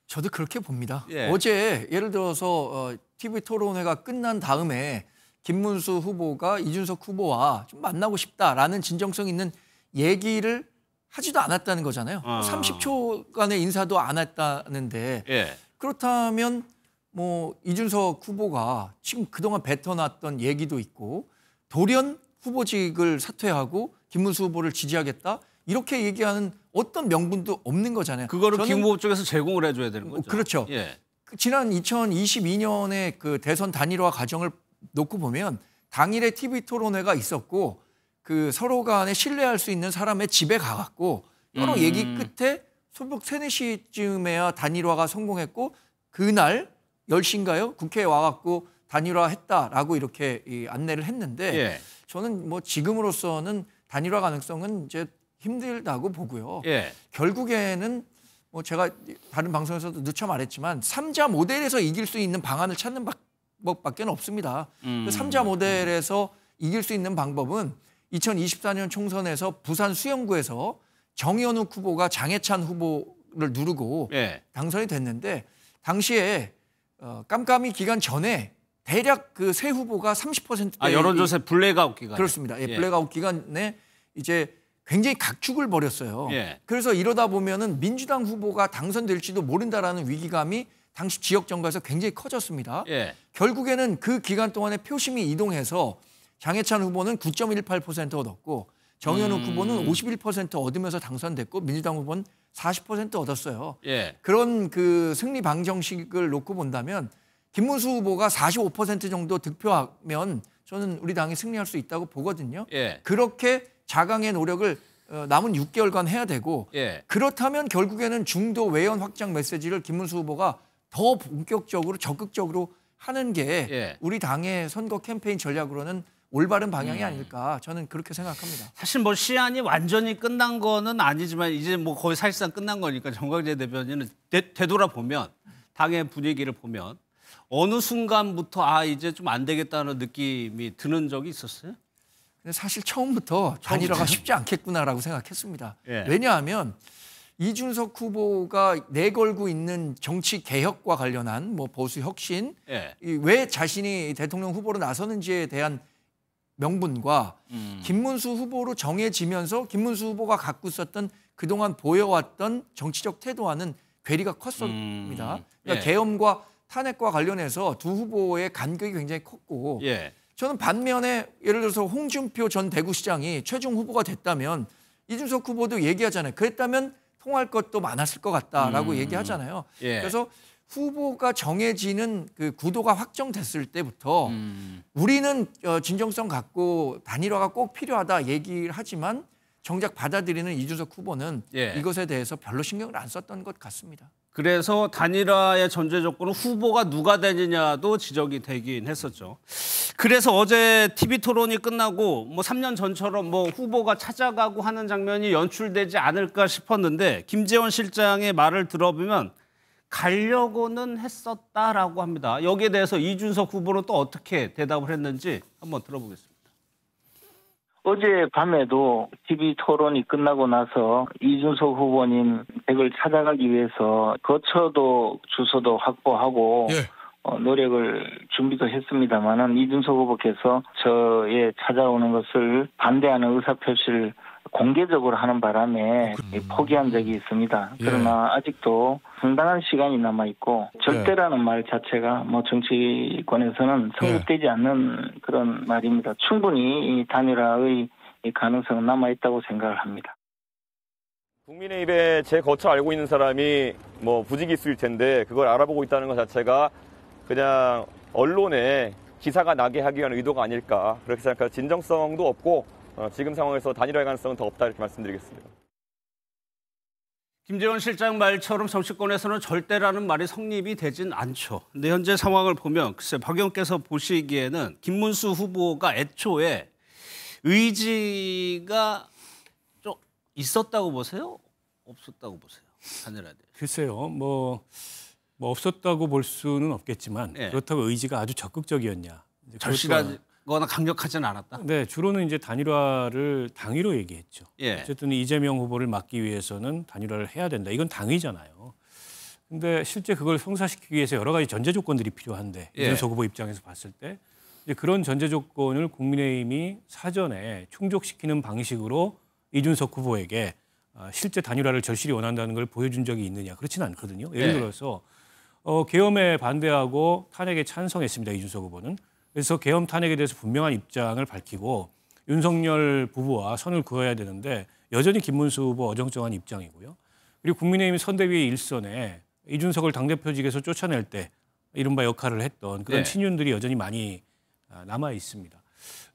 저도 그렇게 봅니다. 예. 어제 예를 들어서 TV 토론회가 끝난 다음에 김문수 후보가 이준석 후보와 좀 만나고 싶다라는 진정성 있는 얘기를 하지도 않았다는 거잖아요. 30초간의 인사도 안 했다는데 예. 그렇다면 뭐 이준석 후보가 지금 그동안 뱉어놨던 얘기도 있고 돌연 후보직을 사퇴하고 김문수 후보를 지지하겠다 이렇게 얘기하는 어떤 명분도 없는 거잖아요. 그거를 김 후보 쪽에서 제공을 해줘야 되는 거죠. 그렇죠. 예. 지난 2022년에 그 대선 단일화 과정을 놓고 보면 당일에 TV 토론회가 있었고 그 서로 간에 신뢰할 수 있는 사람의 집에 가갖고 여러 얘기 끝에 새벽 3, 4시쯤에야 단일화가 성공했고 그날 10시인가요? 국회에 와갖고 단일화했다라고 이렇게 안내를 했는데 예. 저는 뭐 지금으로서는 단일화 가능성은 이제 힘들다고 보고요. 예. 결국에는 뭐 제가 다른 방송에서도 누차 말했지만 3자 모델에서 이길 수 있는 방안을 찾는 방법밖에 없습니다. 그 3자 모델에서 이길 수 있는 방법은 2024년 총선에서 부산 수영구에서 정현욱 후보가 장해찬 후보를 누르고 예. 당선이 됐는데 당시에 깜깜이 기간 전에 대략 그 세 후보가 30%대 여론조사 블랙아웃 기간. 그렇습니다. 예, 블랙아웃 기간에 이제 굉장히 각축을 벌였어요. 예. 그래서 이러다 보면은 민주당 후보가 당선될지도 모른다라는 위기감이 당시 지역 정가에서 굉장히 커졌습니다. 예. 결국에는 그 기간 동안에 표심이 이동해서 장해찬 후보는 9.18% 얻었고 정현욱 후보는 51% 얻으면서 당선됐고 민주당 후보는 40% 얻었어요. 예. 그런 그 승리 방정식을 놓고 본다면 김문수 후보가 45% 정도 득표하면 저는 우리 당이 승리할 수 있다고 보거든요. 예. 그렇게 자강의 노력을 남은 6개월간 해야 되고 예. 그렇다면 결국에는 중도 외연 확장 메시지를 김문수 후보가 더 본격적으로 적극적으로 하는 게 예. 우리 당의 선거 캠페인 전략으로는 올바른 방향이 아닐까 저는 그렇게 생각합니다. 사실 뭐 시한이 완전히 끝난 거는 아니지만 이제 뭐 거의 사실상 끝난 거니까 정광재 대변인은 되돌아보면 당의 분위기를 보면 어느 순간부터 이제 좀 안 되겠다는 느낌이 드는 적이 있었어요? 근데 사실 처음부터 단일화가 쉽지 않겠구나라고 생각했습니다. 예. 왜냐하면 이준석 후보가 내걸고 있는 정치 개혁과 관련한 뭐 보수 혁신, 예. 왜 자신이 대통령 후보로 나서는지에 대한 명분과 김문수 후보로 정해지면서 김문수 후보가 갖고 있었던 그동안 보여왔던 정치적 태도와는 괴리가 컸습니다. 그러니까 예. 계엄과 탄핵과 관련해서 두 후보의 간극이 굉장히 컸고 예. 저는 반면에 예를 들어서 홍준표 전 대구시장이 최종 후보가 됐다면 이준석 후보도 얘기하잖아요. 그랬다면 통할 것도 많았을 것 같다라고 얘기하잖아요. 예. 그래서 후보가 정해지는 그 구도가 확정됐을 때부터 우리는 진정성 갖고 단일화가 꼭 필요하다 얘기를 하지만 정작 받아들이는 이준석 후보는 예. 이것에 대해서 별로 신경을 안 썼던 것 같습니다. 그래서 단일화의 전제 조건은 후보가 누가 되느냐도 지적이 되긴 했었죠. 그래서 어제 TV 토론이 끝나고 뭐 3년 전처럼 뭐 후보가 찾아가고 하는 장면이 연출되지 않을까 싶었는데 김재원 실장의 말을 들어보면 가려고는 했었다라고 합니다. 여기에 대해서 이준석 후보는 또 어떻게 대답을 했는지 한번 들어보겠습니다. 어제 밤에도 TV 토론이 끝나고 나서 이준석 후보님 댁을 찾아가기 위해서 거처도 주소도 확보하고 노력을 준비도 했습니다만은 이준석 후보께서 저의 찾아오는 것을 반대하는 의사표시를 공개적으로 하는 바람에 포기한 적이 있습니다. 그러나 아직도 상당한 시간이 남아 있고 절대라는 말 자체가 뭐 정치권에서는 성립되지 않는 그런 말입니다. 충분히 이 단일화의 가능성은 남아 있다고 생각을 합니다. 국민의힘에 제 거쳐 알고 있는 사람이 뭐 부지기수일 텐데 그걸 알아보고 있다는 것 자체가 그냥 언론에 기사가 나게 하기 위한 의도가 아닐까 그렇게 생각해서 진정성도 없고 지금 상황에서 단일화의 가능성은 더 없다 이렇게 말씀드리겠습니다. 김재원 실장 말처럼 정치권에서는 절대라는 말이 성립이 되진 않죠. 근데 현재 상황을 보면 글쎄 박 의원께서 보시기에는 김문수 후보가 애초에 의지가 좀 있었다고 보세요? 없었다고 보세요? 단일화에 대해. 글쎄요. 뭐 없었다고 볼 수는 없겠지만 그렇다고 의지가 아주 적극적이었냐. 절실하거나 강력하지는 않았다? 네. 주로는 이제 단일화를 당위로 얘기했죠. 어쨌든 이재명 후보를 막기 위해서는 단일화를 해야 된다. 이건 당위잖아요. 근데 실제 그걸 성사시키기 위해서 여러 가지 전제 조건들이 필요한데 이준석 후보 입장에서 봤을 때 이제 그런 전제 조건을 국민의힘이 사전에 충족시키는 방식으로 이준석 후보에게 실제 단일화를 절실히 원한다는 걸 보여준 적이 있느냐. 그렇지는 않거든요. 예를 들어서 계엄에 반대하고 탄핵에 찬성했습니다. 이준석 후보는. 그래서 계엄 탄핵에 대해서 분명한 입장을 밝히고 윤석열 부부와 선을 그어야 되는데 여전히 김문수 후보 어정쩡한 입장이고요. 그리고 국민의힘 선대위 일선에 이준석을 당대표직에서 쫓아낼 때 이른바 역할을 했던 그런 친윤들이 여전히 많이 남아 있습니다.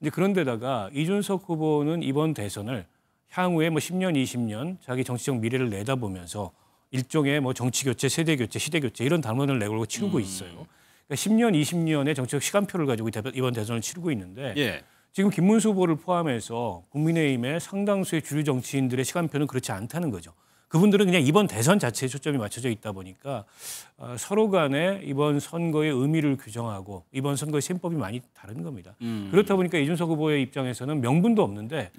이제 그런데다가 이준석 후보는 이번 대선을 향후에 뭐 10년, 20년 자기 정치적 미래를 내다보면서 일종의 뭐 정치 교체, 세대 교체, 시대 교체 이런 단원을 내걸고 치르고 있어요. 그러니까 10년, 20년의 정치적 시간표를 가지고 이번 대선을 치르고 있는데 지금 김문수 후보를 포함해서 국민의힘의 상당수의 주류 정치인들의 시간표는 그렇지 않다는 거죠. 그분들은 그냥 이번 대선 자체에 초점이 맞춰져 있다 보니까 서로 간에 이번 선거의 의미를 규정하고 이번 선거의 셈법이 많이 다른 겁니다. 그렇다 보니까 이준석 후보의 입장에서는 명분도 없는데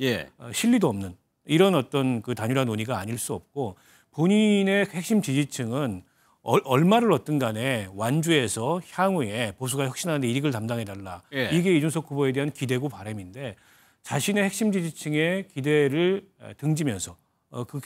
실리도 없는 이런 어떤 그 단일화 논의가 아닐 수 없고 본인의 핵심 지지층은 얼마를 얻든 간에 완주해서 향후에 보수가 혁신하는데 이익을 담당해달라. 이게 이준석 후보에 대한 기대고 바람인데 자신의 핵심 지지층의 기대를 등지면서 그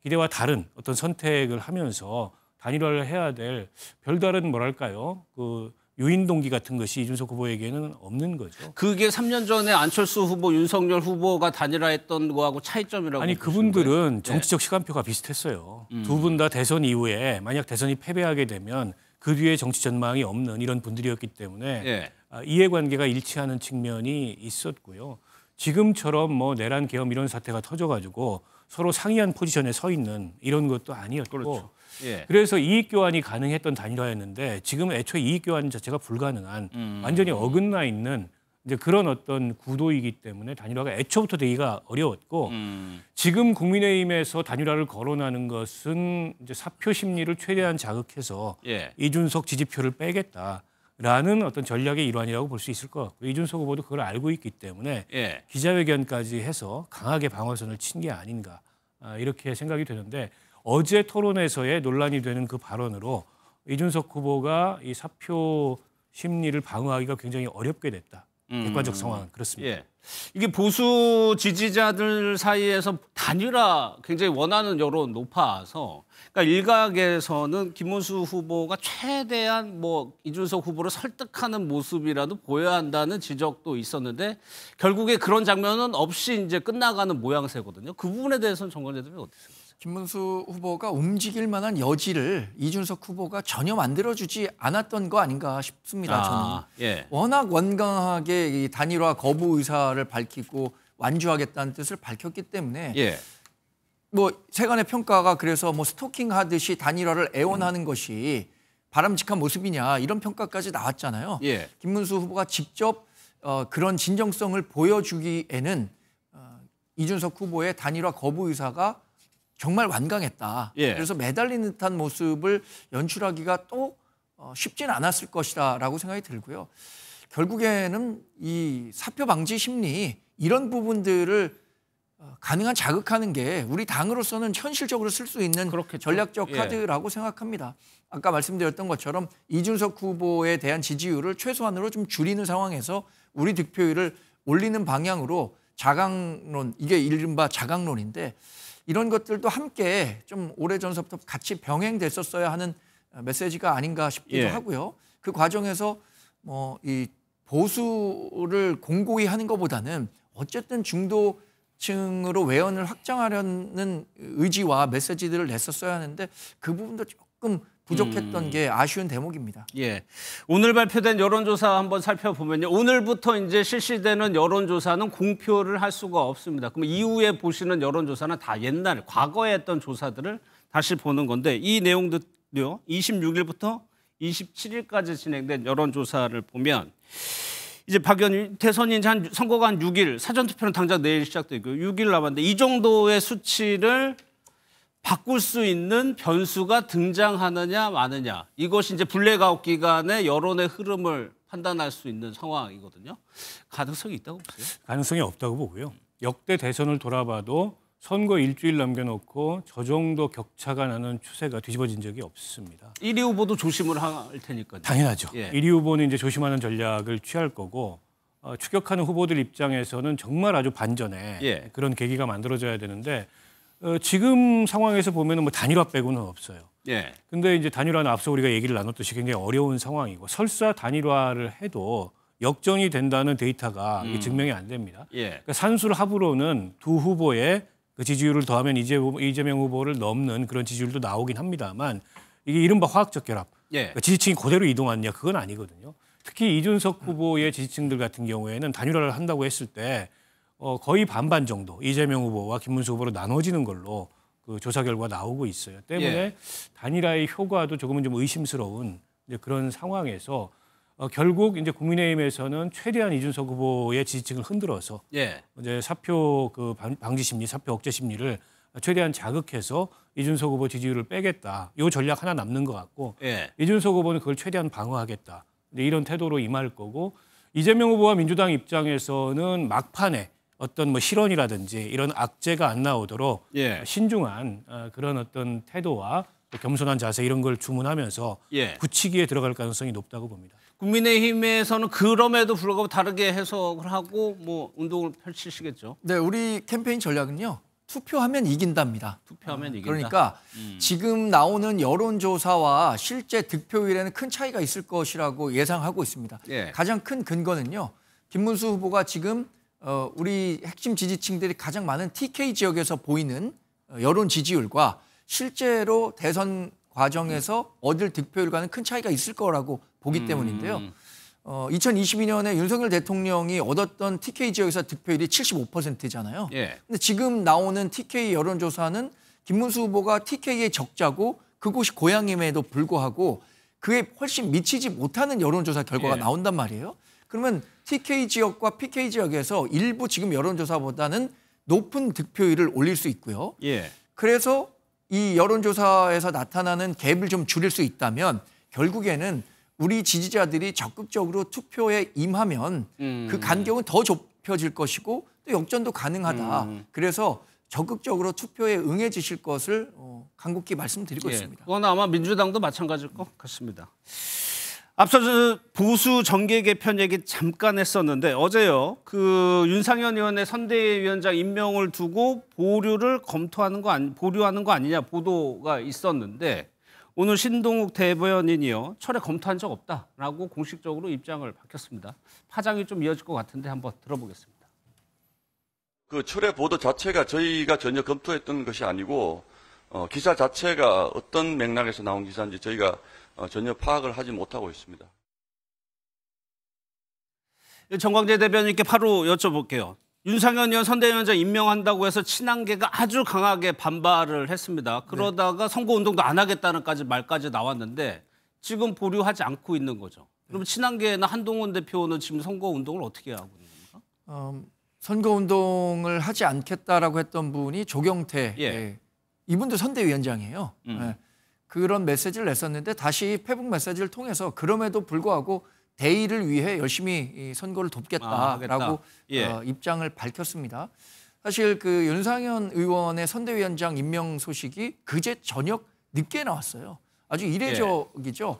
기대와 다른 어떤 선택을 하면서 단일화를 해야 될 별다른 뭐랄까요? 그 유인 동기 같은 것이 이준석 후보에게는 없는 거죠. 그게 3년 전에 안철수 후보, 윤석열 후보가 단일화했던 거하고 차이점이라고 아니 그분들은 정치적 시간표가 비슷했어요. 두 분 다 대선 이후에 만약 대선이 패배하게 되면 그 뒤에 정치 전망이 없는 이런 분들이었기 때문에 이해관계가 일치하는 측면이 있었고요. 지금처럼 뭐 내란 계엄 이런 사태가 터져가지고 서로 상이한 포지션에 서 있는 이런 것도 아니었고 그래서 이익 교환이 가능했던 단일화였는데 지금 애초에 이익 교환 자체가 불가능한 완전히 어긋나 있는 이제 그런 어떤 구도이기 때문에 단일화가 애초부터 되기가 어려웠고 지금 국민의힘에서 단일화를 거론하는 것은 이제 사표 심리를 최대한 자극해서 이준석 지지표를 빼겠다라는 어떤 전략의 일환이라고 볼 수 있을 것 같고 이준석 후보도 그걸 알고 있기 때문에 기자회견까지 해서 강하게 방어선을 친 게 아닌가 이렇게 생각이 되는데 어제 토론에서의 논란이 되는 그 발언으로 이준석 후보가 이 사표 심리를 방어하기가 굉장히 어렵게 됐다. 객관적 상황은 그렇습니다. 이게 보수 지지자들 사이에서 단일화 굉장히 원하는 여론 높아서 그러니까 일각에서는 김문수 후보가 최대한 뭐 이준석 후보를 설득하는 모습이라도 보여야 한다는 지적도 있었는데 결국에 그런 장면은 없이 이제 끝나가는 모양새거든요. 그 부분에 대해서는 정관장 대표님 어떻게 생각하세요? 김문수 후보가 움직일 만한 여지를 이준석 후보가 전혀 만들어주지 않았던 거 아닌가 싶습니다. 저는 워낙 완강하게 이 단일화 거부 의사를 밝히고 완주하겠다는 뜻을 밝혔기 때문에 뭐 세간의 평가가 그래서 뭐 스토킹하듯이 단일화를 애원하는 것이 바람직한 모습이냐 이런 평가까지 나왔잖아요. 김문수 후보가 직접 그런 진정성을 보여주기에는 이준석 후보의 단일화 거부 의사가 정말 완강했다. 그래서 매달리는 듯한 모습을 연출하기가 또 쉽지는 않았을 것이다라고 생각이 들고요. 결국에는 이 사표 방지 심리 이런 부분들을 가능한 자극하는 게 우리 당으로서는 현실적으로 쓸 수 있는 전략적 카드라고 생각합니다. 아까 말씀드렸던 것처럼 이준석 후보에 대한 지지율을 최소한으로 좀 줄이는 상황에서 우리 득표율을 올리는 방향으로 자강론, 이게 이른바 자강론인데 이런 것들도 함께 좀 오래전서부터 같이 병행됐었어야 하는 메시지가 아닌가 싶기도 하고요. 그 과정에서 뭐 이 보수를 공고히 하는 것보다는 어쨌든 중도층으로 외연을 확장하려는 의지와 메시지들을 냈었어야 하는데 그 부분도 조금 부족했던 게 아쉬운 대목입니다. 예. 오늘 발표된 여론조사 한번 살펴보면요. 오늘부터 이제 실시되는 여론조사는 공표를 할 수가 없습니다. 그럼 이후에 보시는 여론조사는 다 옛날, 과거에 했던 조사들을 다시 보는 건데 이 내용들요. 26일부터 27일까지 진행된 여론조사를 보면 이제 박연 대선이 이제 선거가 한 6일, 사전투표는 당장 내일 시작되고 6일 남았는데 이 정도의 수치를 바꿀 수 있는 변수가 등장하느냐 마느냐. 이것이 이제 블랙아웃 기간의 여론의 흐름을 판단할 수 있는 상황이거든요. 가능성이 있다고 보세요? 가능성이 없다고 보고요. 역대 대선을 돌아봐도 선거 일주일 남겨놓고 저 정도 격차가 나는 추세가 뒤집어진 적이 없습니다. 1위 후보도 조심을 할 테니까요. 당연하죠. 예. 1위 후보는 이제 조심하는 전략을 취할 거고 추격하는 후보들 입장에서는 정말 아주 반전의 그런 계기가 만들어져야 되는데 지금 상황에서 보면은 뭐 단일화 빼고는 없어요. 근데 이제 단일화는 앞서 우리가 얘기를 나눴듯이 굉장히 어려운 상황이고 설사 단일화를 해도 역전이 된다는 데이터가 이게 증명이 안 됩니다. 그러니까 산술합으로는 두 후보의 그 지지율을 더하면 이재명 후보를 넘는 그런 지지율도 나오긴 합니다만 이게 이른바 화학적 결합, 그러니까 지지층이 그대로 이동하느냐 그건 아니거든요. 특히 이준석 후보의 지지층들 같은 경우에는 단일화를 한다고 했을 때 거의 반반 정도 이재명 후보와 김문수 후보로 나눠지는 걸로 그 조사 결과 나오고 있어요. 때문에 단일화의 효과도 조금은 좀 의심스러운 이제 그런 상황에서 결국 이제 국민의힘에서는 최대한 이준석 후보의 지지층을 흔들어서 이제 사표 그 방지 심리, 사표 억제 심리를 최대한 자극해서 이준석 후보 지지율을 빼겠다. 이 전략 하나 남는 것 같고 이준석 후보는 그걸 최대한 방어하겠다. 이런 태도로 임할 거고 이재명 후보와 민주당 입장에서는 막판에 어떤 뭐 실언이라든지 이런 악재가 안 나오도록 신중한 그런 어떤 태도와 겸손한 자세 이런 걸 주문하면서 굳히기에 들어갈 가능성이 높다고 봅니다. 국민의힘에서는 그럼에도 불구하고 다르게 해석을 하고 뭐 운동을 펼치시겠죠. 네, 우리 캠페인 전략은요. 투표하면 이긴답니다. 투표하면 이긴다. 그러니까 지금 나오는 여론조사와 실제 득표율에는 큰 차이가 있을 것이라고 예상하고 있습니다. 가장 큰 근거는요. 김문수 후보가 지금 우리 핵심 지지층들이 가장 많은 TK 지역에서 보이는 여론 지지율과 실제로 대선 과정에서 얻을 득표율과는 큰 차이가 있을 거라고 보기 때문인데요. 2022년에 윤석열 대통령이 얻었던 TK 지역에서 득표율이 75%잖아요. 근데 지금 나오는 TK 여론조사는 김문수 후보가 TK의 적자고 그곳이 고향임에도 불구하고 그에 훨씬 미치지 못하는 여론조사 결과가 나온단 말이에요. 그러면 TK 지역과 PK 지역에서 일부 지금 여론조사보다는 높은 득표율을 올릴 수 있고요. 그래서 이 여론조사에서 나타나는 갭을 좀 줄일 수 있다면 결국에는 우리 지지자들이 적극적으로 투표에 임하면 그 간격은 더 좁혀질 것이고 또 역전도 가능하다. 그래서 적극적으로 투표에 응해주실 것을 간곡히 말씀드리고 있습니다. 그건 아마 민주당도 마찬가지일 것 같습니다. 앞서 보수 정계 개편 얘기 잠깐 했었는데 어제요. 그 윤상현 의원의 선대위원장 임명을 두고 보류하는 거 아니냐 보도가 있었는데 오늘 신동욱 대변인이요. 철회 검토한 적 없다라고 공식적으로 입장을 밝혔습니다. 파장이 좀 이어질 것 같은데 한번 들어보겠습니다. 그 철회 보도 자체가 저희가 전혀 검토했던 것이 아니고 기사 자체가 어떤 맥락에서 나온 기사인지 저희가 전혀 파악을 하지 못하고 있습니다. 정광재 대변인께 바로 여쭤볼게요. 윤상현 의원 선대위원장 임명한다고 해서 친한계가 아주 강하게 반발을 했습니다. 그러다가 선거운동도 안 하겠다는까지 말까지 나왔는데 지금 보류하지 않고 있는 거죠. 그럼 친한계나 한동훈 대표는 지금 선거운동을 어떻게 하고 있는 겁니까? 선거운동을 하지 않겠다라고 했던 분이 조경태. 이분도 선대위원장이에요. 그런 메시지를 냈었는데 다시 페북 메시지를 통해서 그럼에도 불구하고 대의를 위해 열심히 선거를 돕겠다라고 입장을 밝혔습니다. 사실 그 윤상현 의원의 선대위원장 임명 소식이 그제 저녁 늦게 나왔어요. 아주 이례적이죠.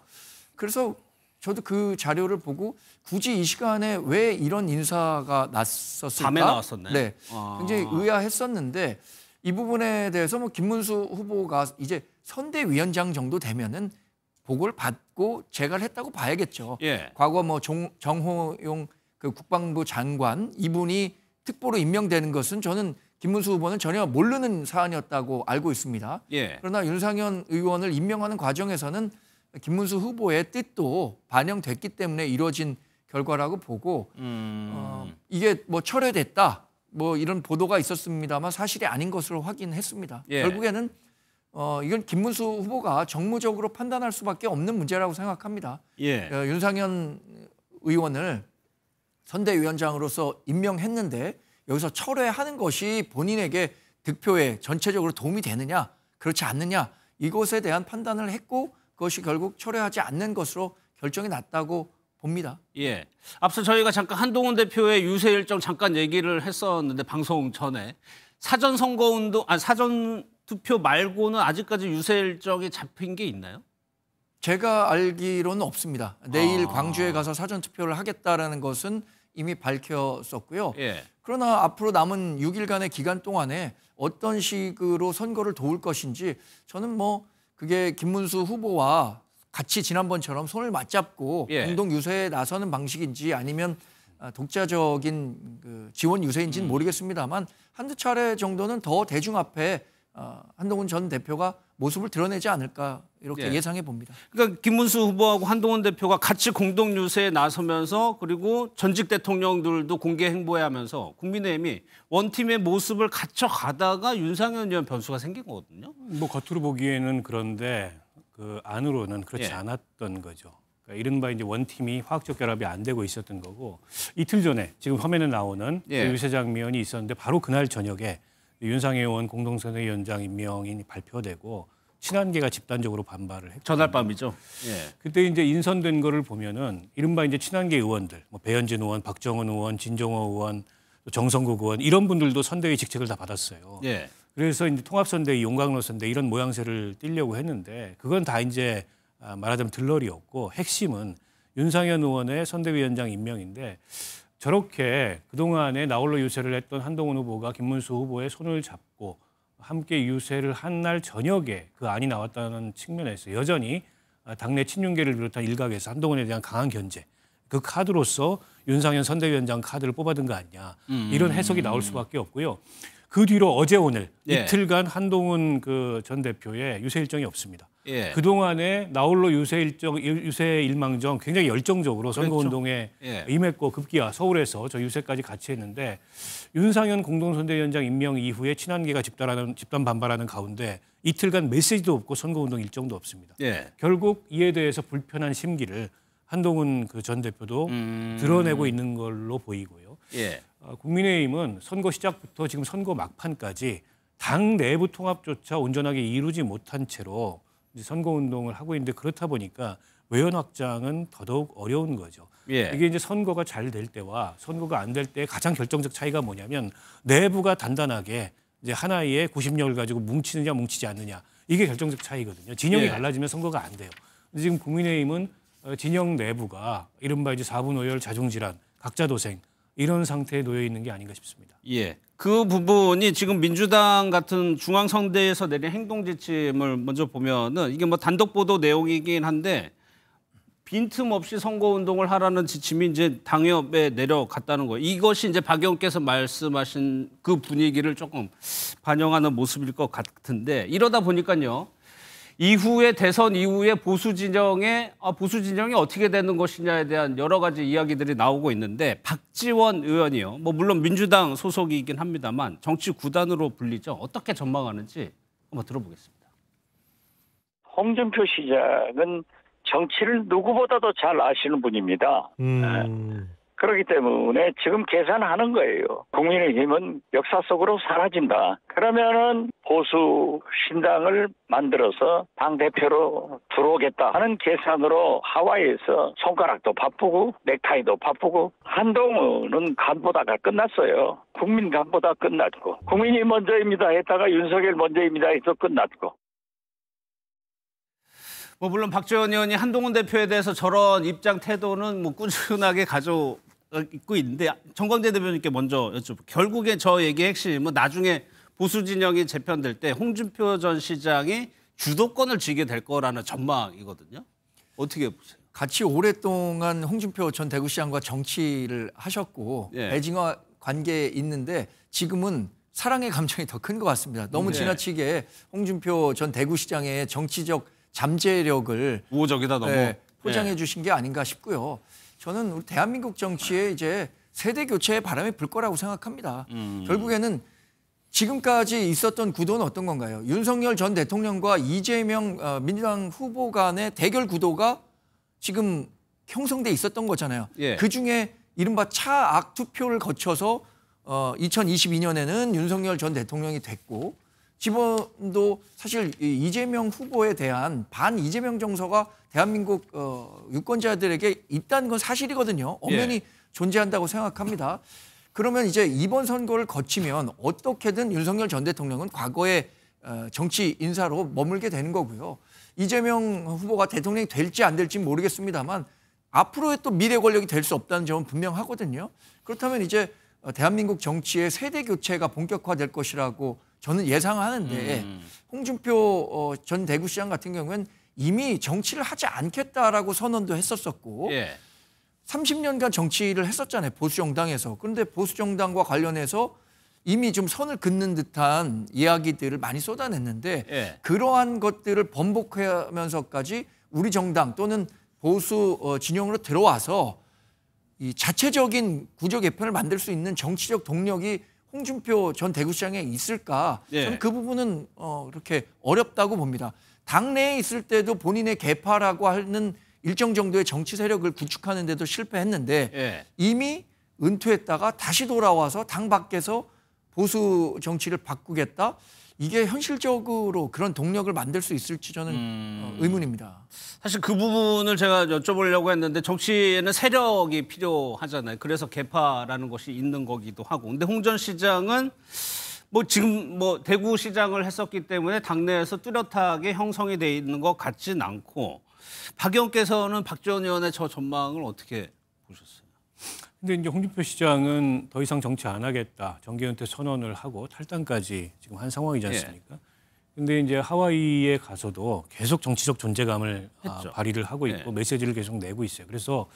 그래서 저도 그 자료를 보고 굳이 이 시간에 왜 이런 인사가 났었을까? 밤에 나왔었네. 네, 굉장히 의아했었는데 이 부분에 대해서 뭐 김문수 후보가 이제 선대위원장 정도 되면은 보고를 받고 재가를 했다고 봐야겠죠. 예. 과거 뭐 정호용 그 국방부 장관 이분이 특보로 임명되는 것은 저는 김문수 후보는 전혀 모르는 사안이었다고 알고 있습니다. 예. 그러나 윤상현 의원을 임명하는 과정에서는 김문수 후보의 뜻도 반영됐기 때문에 이루어진 결과라고 보고 이게 뭐 철회됐다 뭐 이런 보도가 있었습니다만 사실이 아닌 것으로 확인했습니다. 예. 결국에는 이건 김문수 후보가 정무적으로 판단할 수밖에 없는 문제라고 생각합니다. 예. 윤상현 의원을 선대위원장으로서 임명했는데 여기서 철회하는 것이 본인에게 득표에 전체적으로 도움이 되느냐 그렇지 않느냐 이것에 대한 판단을 했고 그것이 결국 철회하지 않는 것으로 결정이 났다고 봅니다. 예. 앞서 저희가 잠깐 한동훈 대표의 유세 일정 잠깐 얘기를 했었는데 방송 전에 사전 투표 말고는 아직까지 유세 일정이 잡힌 게 있나요? 제가 알기로는 없습니다. 내일 광주에 가서 사전 투표를 하겠다라는 것은 이미 밝혔었고요. 예. 그러나 앞으로 남은 6일간의 기간 동안에 어떤 식으로 선거를 도울 것인지 저는 뭐 그게 김문수 후보와 같이 지난번처럼 손을 맞잡고 예. 공동 유세에 나서는 방식인지 아니면 독자적인 그 지원 유세인지는 모르겠습니다만 한두 차례 정도는 더 대중 앞에 한동훈 전 대표가 모습을 드러내지 않을까 이렇게 예. 예상해 봅니다. 그러니까 김문수 후보하고 한동훈 대표가 같이 공동 유세에 나서면서 그리고 전직 대통령들도 공개 행보하면서 국민의힘이 원팀의 모습을 갖춰가다가 윤상현 의원 변수가 생긴 거거든요. 뭐 겉으로 보기에는 그런데 그 안으로는 그렇지 예. 않았던 거죠. 그러니까 이른바 이제 원팀이 화학적 결합이 안 되고 있었던 거고 이틀 전에 지금 화면에 나오는 예. 그 유세 장면이 있었는데 바로 그날 저녁에 윤상현 의원 공동선대위원장 임명이 발표되고 친한계가 집단적으로 반발을 했고 전날 밤이죠. 예. 그때 이제 인선된 거를 보면은 이른바 이제 친한계 의원들, 뭐 배현진 의원, 박정은 의원, 진정호 의원, 또 정성국 의원 이런 분들도 선대위 직책을 다 받았어요. 예. 그래서 이제 통합선대위, 용광로선대 이런 모양새를 띠려고 했는데 그건 다 이제 말하자면 들러리였고 핵심은 윤상현 의원의 선대위원장 임명인데 저렇게 그동안에 나홀로 유세를 했던 한동훈 후보가 김문수 후보의 손을 잡고 함께 유세를 한 날 저녁에 그 안이 나왔다는 측면에서 여전히 당내 친윤계를 비롯한 일각에서 한동훈에 대한 강한 견제 그 카드로서 윤상현 선대위원장 카드를 뽑아둔 거 아니냐 이런 해석이 나올 수밖에 없고요. 그 뒤로 어제 오늘 예. 이틀간 한동훈 그 전 대표의 유세 일정이 없습니다. 예. 그동안에 나홀로 유세 일망정 굉장히 열정적으로 선거운동에 예. 임했고 급기야 서울에서 저 유세까지 같이 했는데 윤상현 공동선대위원장 임명 이후에 친한계가 집단 반발하는 가운데 이틀간 메시지도 없고 선거운동 일정도 없습니다. 예. 결국 이에 대해서 불편한 심기를 한동훈 그 전 대표도 드러내고 있는 걸로 보이고요. 예. 국민의힘은 선거 시작부터 지금 선거 막판까지 당 내부 통합조차 온전하게 이루지 못한 채로 이제 선거운동을 하고 있는데 그렇다 보니까 외연 확장은 더더욱 어려운 거죠. 예. 이게 이제 선거가 잘 될 때와 선거가 안 될 때 가장 결정적 차이가 뭐냐면 내부가 단단하게 이제 하나의 구심력을 가지고 뭉치느냐 뭉치지 않느냐 이게 결정적 차이거든요. 진영이 예. 갈라지면 선거가 안 돼요. 근데 지금 국민의힘은 진영 내부가 이른바 이제 4분 오열 자중질환, 각자 도생 이런 상태에 놓여 있는 게 아닌가 싶습니다. 예. 그 부분이 지금 민주당 같은 중앙선대에서 내린 행동 지침을 먼저 보면은 이게 뭐 단독 보도 내용이긴 한데 빈틈없이 선거운동을 하라는 지침이 이제 당협에 내려갔다는 거예요. 이것이 이제 박 의원께서 말씀하신 그 분위기를 조금 반영하는 모습일 것 같은데 이러다 보니까요. 이후에 대선 이후에 보수 진영이 어떻게 되는 것이냐에 대한 여러 가지 이야기들이 나오고 있는데 박지원 의원이요. 뭐 물론 민주당 소속이긴 합니다만 정치 구단으로 불리죠. 어떻게 전망하는지 한번 들어보겠습니다. 홍준표 시장은 정치를 누구보다도 잘 아시는 분입니다. 그렇기 때문에 지금 계산하는 거예요. 국민의힘은 역사 속으로 사라진다. 그러면은 보수 신당을 만들어서 당대표로 들어오겠다 하는 계산으로 하와이에서 손가락도 바쁘고 넥타이도 바쁘고 한동훈은 간보다가 끝났어요. 국민 간보다 끝났고 국민이 먼저입니다 했다가 윤석열 먼저입니다 해서 끝났고. 뭐 물론 박지원 의원이 한동훈 대표에 대해서 저런 입장 태도는 뭐 꾸준하게 가져있고 있는데 정광재 대변인께 먼저 여쭤볼게요. 결국에 저 얘기의 핵심은 나중에 보수 진영이 재편될 때 홍준표 전 시장이 주도권을 쥐게 될 거라는 전망이거든요. 어떻게 보세요? 같이 오랫동안 홍준표 전 대구시장과 정치를 하셨고 애증과 관계에 있는데 지금은 사랑의 감정이 더 큰 것 같습니다. 너무 지나치게 홍준표 전 대구시장의 정치적 잠재력을 우호적이다 너무 포장해 주신 게 아닌가 싶고요. 저는 우리 대한민국 정치에 이제 세대 교체의 바람이 불 거라고 생각합니다. 결국에는 지금까지 있었던 구도는 어떤 건가요? 윤석열 전 대통령과 이재명 민주당 후보 간의 대결 구도가 지금 형성돼 있었던 거잖아요. 그중에 이른바 차악 투표를 거쳐서 2022년에는 윤석열 전 대통령이 됐고 지금도 사실 이재명 후보에 대한 반 이재명 정서가 대한민국 유권자들에게 있다는 건 사실이거든요. 엄연히 존재한다고 생각합니다. 그러면 이제 이번 선거를 거치면 어떻게든 윤석열 전 대통령은 과거의 정치 인사로 머물게 되는 거고요. 이재명 후보가 대통령이 될지 안 될지 모르겠습니다만 앞으로의 또 미래 권력이 될 수 없다는 점은 분명하거든요. 그렇다면 이제 대한민국 정치의 세대 교체가 본격화될 것이라고 저는 예상하는데 홍준표 전 대구시장 같은 경우는 이미 정치를 하지 않겠다라고 선언도 했었었고 30년간 정치를 했었잖아요. 보수정당에서. 그런데 보수정당과 관련해서 이미 좀 선을 긋는 듯한 이야기들을 많이 쏟아냈는데 그러한 것들을 번복하면서까지 우리 정당 또는 보수 진영으로 들어와서 이 자체적인 구조 개편을 만들 수 있는 정치적 동력이 홍준표 전 대구시장에 있을까? 저는 그 부분은 그렇게 어렵다고 봅니다. 당내에 있을 때도 본인의 개파라고 하는 일정 정도의 정치 세력을 구축하는 데도 실패했는데 이미 은퇴했다가 다시 돌아와서 당 밖에서 보수 정치를 바꾸겠다? 이게 현실적으로 그런 동력을 만들 수 있을지 저는 의문입니다. 사실 그 부분을 제가 여쭤보려고 했는데 정치에는 세력이 필요하잖아요. 그래서 개파라는 것이 있는 거기도 하고. 근데 홍 전 시장은 뭐 지금 뭐 대구시장을 했었기 때문에 당내에서 뚜렷하게 형성이 돼 있는 것 같진 않고 박 의원께서는 박지원 의원의 저 전망을 어떻게 보셨어요? 근데 이제 홍준표 시장은 더 이상 정치 안 하겠다. 정계 은퇴 선언을 하고 탈당까지 지금 한 상황이지 않습니까? 근데 이제 하와이에 가서도 계속 정치적 존재감을 발휘를 하고 있고 메시지를 계속 내고 있어요. 그래서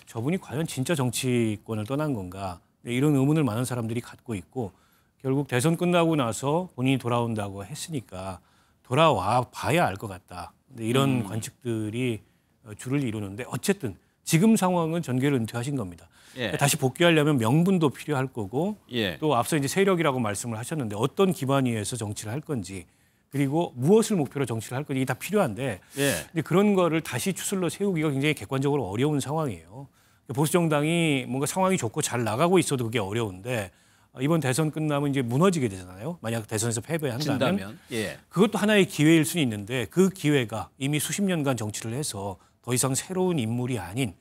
저분이 과연 진짜 정치권을 떠난 건가? 이런 의문을 많은 사람들이 갖고 있고 결국 대선 끝나고 나서 본인이 돌아온다고 했으니까 돌아와 봐야 알 것 같다. 근데 이런 관측들이 주를 이루는데 어쨌든 지금 상황은 전계를 은퇴하신 겁니다. 다시 복귀하려면 명분도 필요할 거고 또 앞서 이제 세력이라고 말씀을 하셨는데 어떤 기반 위에서 정치를 할 건지 그리고 무엇을 목표로 정치를 할 건지 이게 다 필요한데 근데 그런 거를 다시 추슬러 세우기가 굉장히 객관적으로 어려운 상황이에요. 보수 정당이 뭔가 상황이 좋고 잘 나가고 있어도 그게 어려운데 이번 대선 끝나면 이제 무너지게 되잖아요. 만약 대선에서 패배한다면 그것도 하나의 기회일 수는 있는데 그 기회가 이미 수십 년간 정치를 해서 더 이상 새로운 인물이 아닌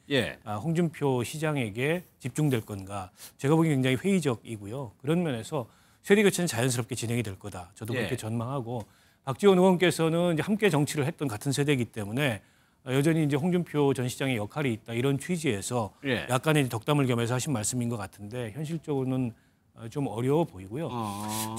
홍준표 시장에게 집중될 건가. 제가 보기엔 굉장히 회의적이고요. 그런 면에서 세대 교체는 자연스럽게 진행이 될 거다. 저도 그렇게 전망하고 박지원 의원께서는 이제 함께 정치를 했던 같은 세대이기 때문에 여전히 이제 홍준표 전 시장의 역할이 있다. 이런 취지에서 약간의 덕담을 겸해서 하신 말씀인 것 같은데 현실적으로는 좀 어려워 보이고요.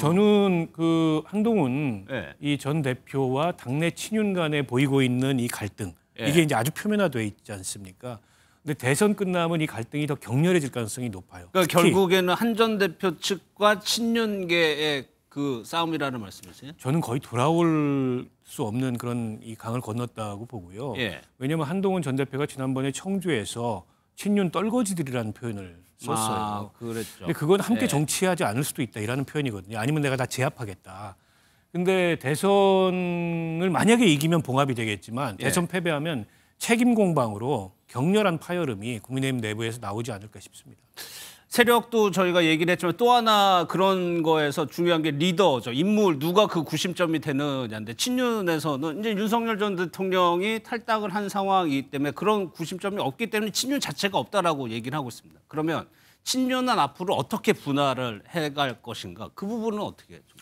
저는 그 한동훈 이 전 대표와 당내 친윤 간에 보이고 있는 이 갈등 이게 이제 아주 표면화돼 있지 않습니까? 근데 대선 끝나면 이 갈등이 더 격렬해질 가능성이 높아요. 그러니까 결국에는 한 전 대표 측과 친윤계의 그 싸움이라는 말씀이세요? 저는 거의 돌아올 수 없는 그런 이 강을 건넜다고 보고요. 왜냐하면 한동훈 전 대표가 지난번에 청주에서 친윤 떨거지들이라는 표현을 썼어요. 그랬죠. 근데 그건 함께 정치하지 않을 수도 있다라는 표현이거든요. 아니면 내가 다 제압하겠다. 근데 대선을 만약에 이기면 봉합이 되겠지만 대선 패배하면 책임 공방으로 격렬한 파열음이 국민의힘 내부에서 나오지 않을까 싶습니다. 세력도 저희가 얘기를 했지만 또 하나 그런 거에서 중요한 게 리더죠. 인물 누가 그 구심점이 되느냐인데 친윤에서는 이제 윤석열 전 대통령이 탈당을 한 상황이기 때문에 그런 구심점이 없기 때문에 친윤 자체가 없다라고 얘기를 하고 있습니다. 그러면 친윤은 앞으로 어떻게 분할을 해갈 것인가? 그 부분은 어떻게 좀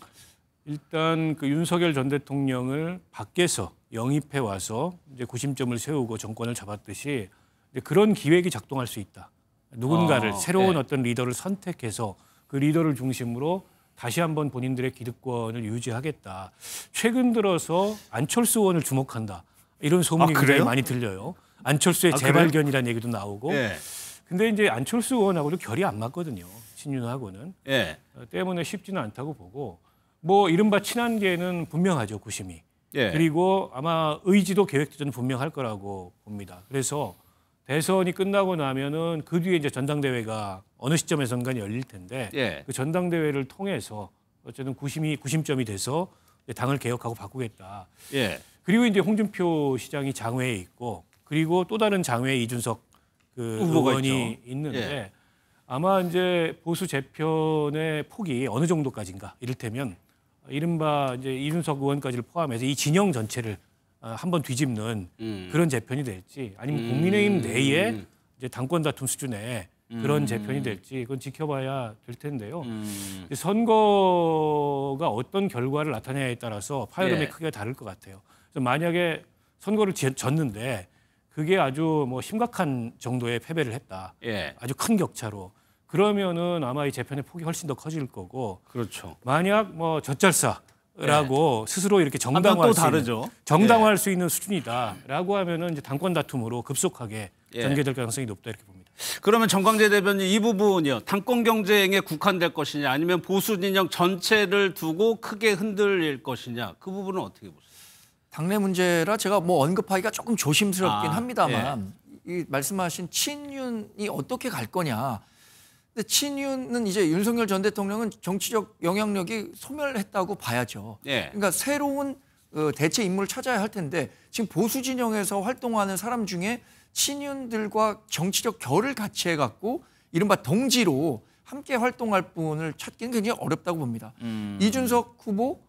일단 그 윤석열 전 대통령을 밖에서 영입해 와서 이제 구심점을 세우고 정권을 잡았듯이 이제 그런 기획이 작동할 수 있다. 누군가를 새로운 어떤 리더를 선택해서 그 리더를 중심으로 다시 한번 본인들의 기득권을 유지하겠다. 최근 들어서 안철수 의원을 주목한다. 이런 소문이 굉장히 많이 들려요. 안철수의 재발견이라는 얘기도 나오고. 근데 이제 안철수 의원하고도 결이 안 맞거든요. 친윤하고는. 때문에 쉽지는 않다고 보고 뭐 이른바 친한계는 분명하죠. 구심이. 그리고 아마 의지도 계획도 저는 분명할 거라고 봅니다. 그래서 대선이 끝나고 나면은 그 뒤에 이제 전당대회가 어느 시점에선가 열릴 텐데 그 전당대회를 통해서 어쨌든 구심점이 돼서 당을 개혁하고 바꾸겠다. 그리고 이제 홍준표 시장이 장외에 있고 그리고 또 다른 장외에 이준석 그 의원이 있는데 아마 이제 보수 재편의 폭이 어느 정도까지인가 이를테면 이른바 이제 이준석 의원까지를 포함해서 이 진영 전체를 한번 뒤집는 그런 재편이 될지 아니면 국민의힘 내에 이제 당권 다툼 수준의 그런 재편이 될지 그건 지켜봐야 될 텐데요. 선거가 어떤 결과를 나타내냐에 따라서 파열음의 크기가 다를 것 같아요. 그래서 만약에 선거를 졌는데 그게 아주 뭐 심각한 정도의 패배를 했다. 아주 큰 격차로. 그러면은 아마 이 재편의 폭이 훨씬 더 커질 거고. 그렇죠. 만약 뭐 젖잘싸라고 스스로 이렇게 정당화할 수 있는 수준이다라고 하면은 이제 당권 다툼으로 급속하게 전개될 가능성이 높다 이렇게 봅니다. 그러면 정광재 대변인 이 부분이요. 당권 경쟁에 국한될 것이냐 아니면 보수 진영 전체를 두고 크게 흔들릴 것이냐 그 부분은 어떻게 보세요? 당내 문제라 제가 뭐 언급하기가 조금 조심스럽긴 합니다만 이 말씀하신 친윤이 어떻게 갈 거냐. 근데 친윤은 이제 윤석열 전 대통령은 정치적 영향력이 소멸했다고 봐야죠. 그러니까 새로운 대체 인물을 찾아야 할 텐데 지금 보수 진영에서 활동하는 사람 중에 친윤들과 정치적 결을 같이 해갖고 이른바 동지로 함께 활동할 분을 찾기는 굉장히 어렵다고 봅니다. 이준석 후보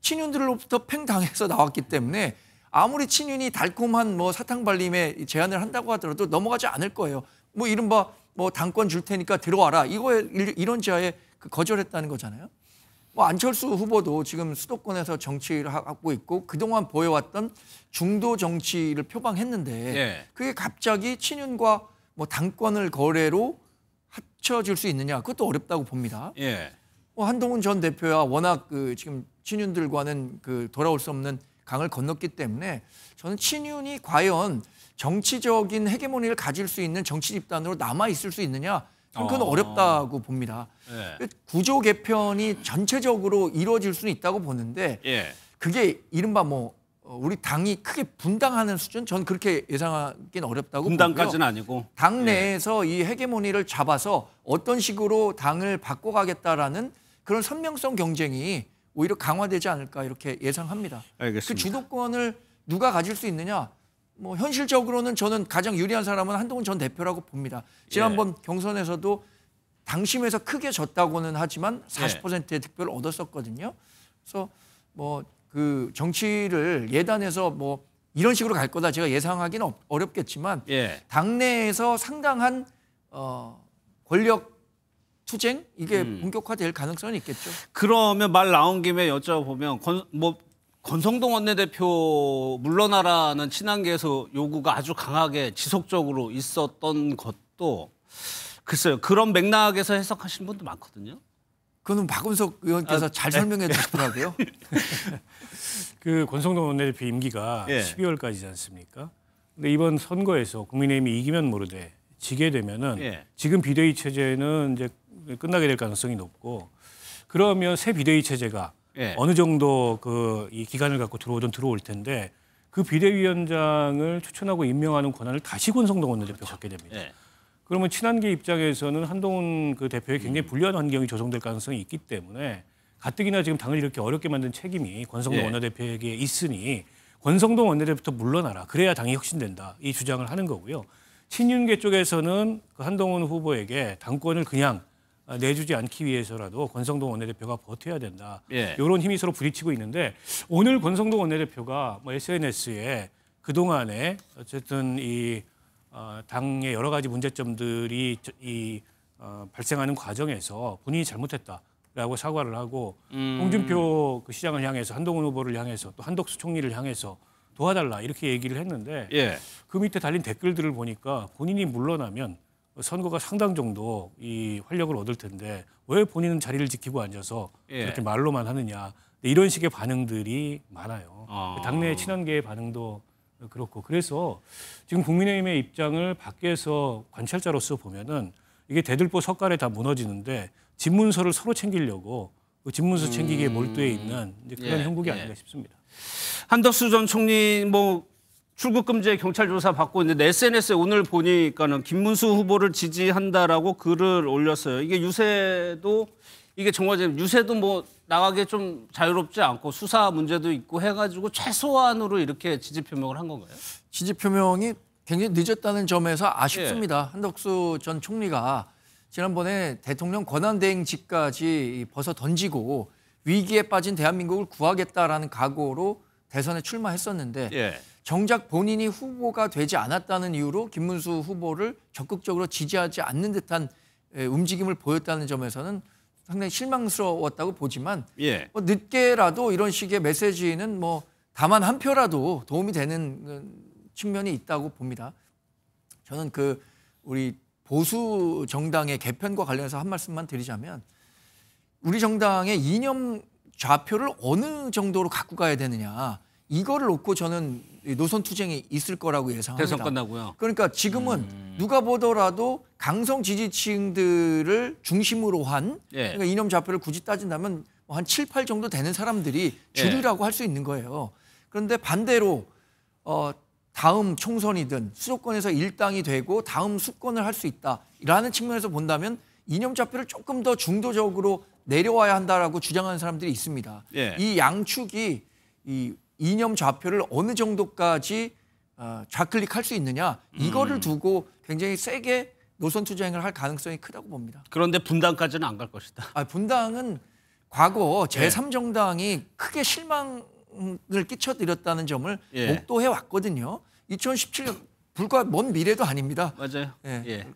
친윤들로부터 팽당해서 나왔기 때문에 아무리 친윤이 달콤한 뭐 사탕 발림에 제안을 한다고 하더라도 넘어가지 않을 거예요. 뭐 이른바 뭐 당권 줄 테니까 들어와라. 이거에 이런 제안에 거절했다는 거잖아요. 뭐 안철수 후보도 지금 수도권에서 정치를 하고 있고 그동안 보여왔던 중도 정치를 표방했는데 그게 갑자기 친윤과 뭐 당권을 거래로 합쳐질 수 있느냐 그것도 어렵다고 봅니다. 뭐 한동훈 전 대표야 워낙 그 지금 친윤들과는 그 돌아올 수 없는 강을 건넜기 때문에 저는 친윤이 과연 정치적인 헤게모니를 가질 수 있는 정치 집단으로 남아 있을 수 있느냐 저는 그건 어렵다고 봅니다. 구조 개편이 전체적으로 이루어질 수는 있다고 보는데 그게 이른바 뭐 우리 당이 크게 분당하는 수준 저는 그렇게 예상하기는 어렵다고 분당까지는 아니고 당 내에서 이 헤게모니를 잡아서 어떤 식으로 당을 바꿔가겠다라는 그런 선명성 경쟁이 오히려 강화되지 않을까 이렇게 예상합니다. 알겠습니다. 그 주도권을 누가 가질 수 있느냐? 뭐 현실적으로는 저는 가장 유리한 사람은 한동훈 전 대표라고 봅니다. 지난번 경선에서도 당심에서 크게 졌다고는 하지만 40%의 득표를 얻었었거든요. 그래서 뭐 그 정치를 예단해서 뭐 이런 식으로 갈 거다 제가 예상하기는 어렵겠지만 당내에서 상당한 권력 투쟁 이게 본격화될 가능성은 있겠죠. 그러면 말 나온 김에 여쭤보면 권성동 원내대표 물러나라는 친한계에서 요구가 아주 강하게 지속적으로 있었던 것도 글쎄요. 그런 맥락에서 해석하신 분도 많거든요. 그거는 박은석 의원께서 잘 설명해 주시더라고요. 그 권성동 원내대표 임기가 12월까지지 않습니까? 근데 이번 선거에서 국민의힘이 이기면 모르되 지게 되면은 지금 비대위 체제는 이제 끝나게 될 가능성이 높고 그러면 새 비대위 체제가 어느 정도 이 기간을 갖고 들어올 텐데 그 비대위원장을 추천하고 임명하는 권한을 다시 권성동 원내대표가 갖게 됩니다. 그러면 친한계 입장에서는 한동훈 그 대표의 굉장히 불리한 환경이 조성될 가능성이 있기 때문에 가뜩이나 지금 당을 이렇게 어렵게 만든 책임이 권성동 원내대표에게 있으니 권성동 원내대표부터 물러나라. 그래야 당이 혁신된다. 이 주장을 하는 거고요. 친윤계 쪽에서는 그 한동훈 후보에게 당권을 그냥 내주지 않기 위해서라도 권성동 원내대표가 버텨야 된다. 이런 힘이 서로 부딪히고 있는데 오늘 권성동 원내대표가 뭐 SNS에 그동안에 어쨌든 이 당의 여러 가지 문제점들이 발생하는 과정에서 본인이 잘못했다. 라고 사과를 하고 홍준표 그 시장을 향해서 한동훈 후보를 향해서 또 한덕수 총리를 향해서 도와달라 이렇게 얘기를 했는데 그 밑에 달린 댓글들을 보니까 본인이 물러나면 선거가 상당 정도 이 활력을 얻을 텐데 왜 본인은 자리를 지키고 앉아서 그렇게 말로만 하느냐 이런 식의 반응들이 많아요. 당내 친한계의 반응도 그렇고 그래서 지금 국민의힘의 입장을 밖에서 관찰자로서 보면은 이게 대들보 석갈에 다 무너지는데 집문서를 서로 챙기려고 그 집문서 챙기기에 몰두해 있는 이제 그런 형국이 아닌가 싶습니다. 한덕수 전 총리 뭐 출국 금지에 경찰 조사 받고 있는데 SNS에 오늘 보니까는 김문수 후보를 지지한다라고 글을 올렸어요. 이게 유세도 이게 정말 유세도 뭐 나가기 좀 자유롭지 않고 수사 문제도 있고 해가지고 최소한으로 이렇게 지지 표명을 한 건가요? 지지 표명이 굉장히 늦었다는 점에서 아쉽습니다. 한덕수 전 총리가 지난번에 대통령 권한대행직까지 벗어 던지고 위기에 빠진 대한민국을 구하겠다라는 각오로 대선에 출마했었는데 정작 본인이 후보가 되지 않았다는 이유로 김문수 후보를 적극적으로 지지하지 않는 듯한 움직임을 보였다는 점에서는 상당히 실망스러웠다고 보지만 뭐 늦게라도 이런 식의 메시지는 뭐 다만 한 표라도 도움이 되는 측면이 있다고 봅니다. 저는 그 우리 보수 정당의 개편과 관련해서 한 말씀만 드리자면 우리 정당의 이념 좌표를 어느 정도로 갖고 가야 되느냐 이거를 놓고 저는 노선 투쟁이 있을 거라고 예상합니다. 대선 끝나고요. 그러니까 지금은 누가 보더라도 강성 지지층들을 중심으로 한 그러니까 이념 좌표를 굳이 따진다면 한 7, 8 정도 되는 사람들이 주류라고 할 수 있는 거예요. 그런데 반대로 다음 총선이든 수도권에서 일당이 되고 다음 수권을 할 수 있다라는 측면에서 본다면 이념 좌표를 조금 더 중도적으로 내려와야 한다라고 주장하는 사람들이 있습니다. 이 양축이 이 이념 좌표를 어느 정도까지 좌클릭할 수 있느냐 이거를 두고 굉장히 세게 노선 투쟁을 할 가능성이 크다고 봅니다. 그런데 분당까지는 안 갈 것이다. 분당은 과거 제3정당이 크게 실망을 끼쳐드렸다는 점을 목도해 왔거든요. 2017년 불과 먼 미래도 아닙니다. 맞아요.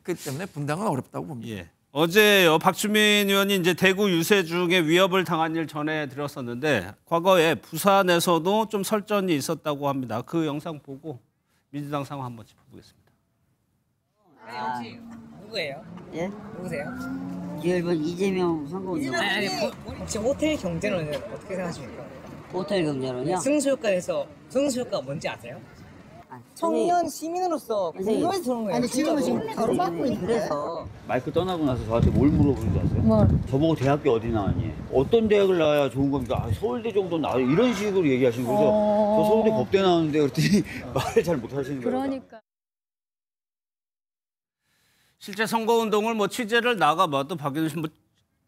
그렇기 때문에 분당은 어렵다고 봅니다. 어제요 박주민 의원이 이제 대구 유세 중에 위협을 당한 일 전해드렸었는데 과거에 부산에서도 좀 설전이 있었다고 합니다. 그 영상 보고 민주당 상황 한번 짚어보겠습니다. 혹시 누구예요? 예? 누구세요? 1번 이재명 선거운동. 혹시 호텔 경제론은 어떻게 생각하십니까? 호텔 경제론이요? 승수효과가 뭔지 아세요? 청년 시민으로서 궁금해서 들어온 거예요. 아니 지금은 지금 결혼받고 있는데. 그래서 마이크 떠나고 나서 저한테 뭘 물어보는 줄 아세요? 뭘? 저보고 대학교 어디 나왔니? 어떤 대학을 나와야 좋은 겁니까? 서울대 정도 나와 이런 식으로 얘기하시는 거죠. 저 서울대 법대 나왔는데 그랬더니 말을 잘 못하시는 거예요. 그러니까. 실제 선거운동을 뭐 취재를 나가봐도 박윤 씨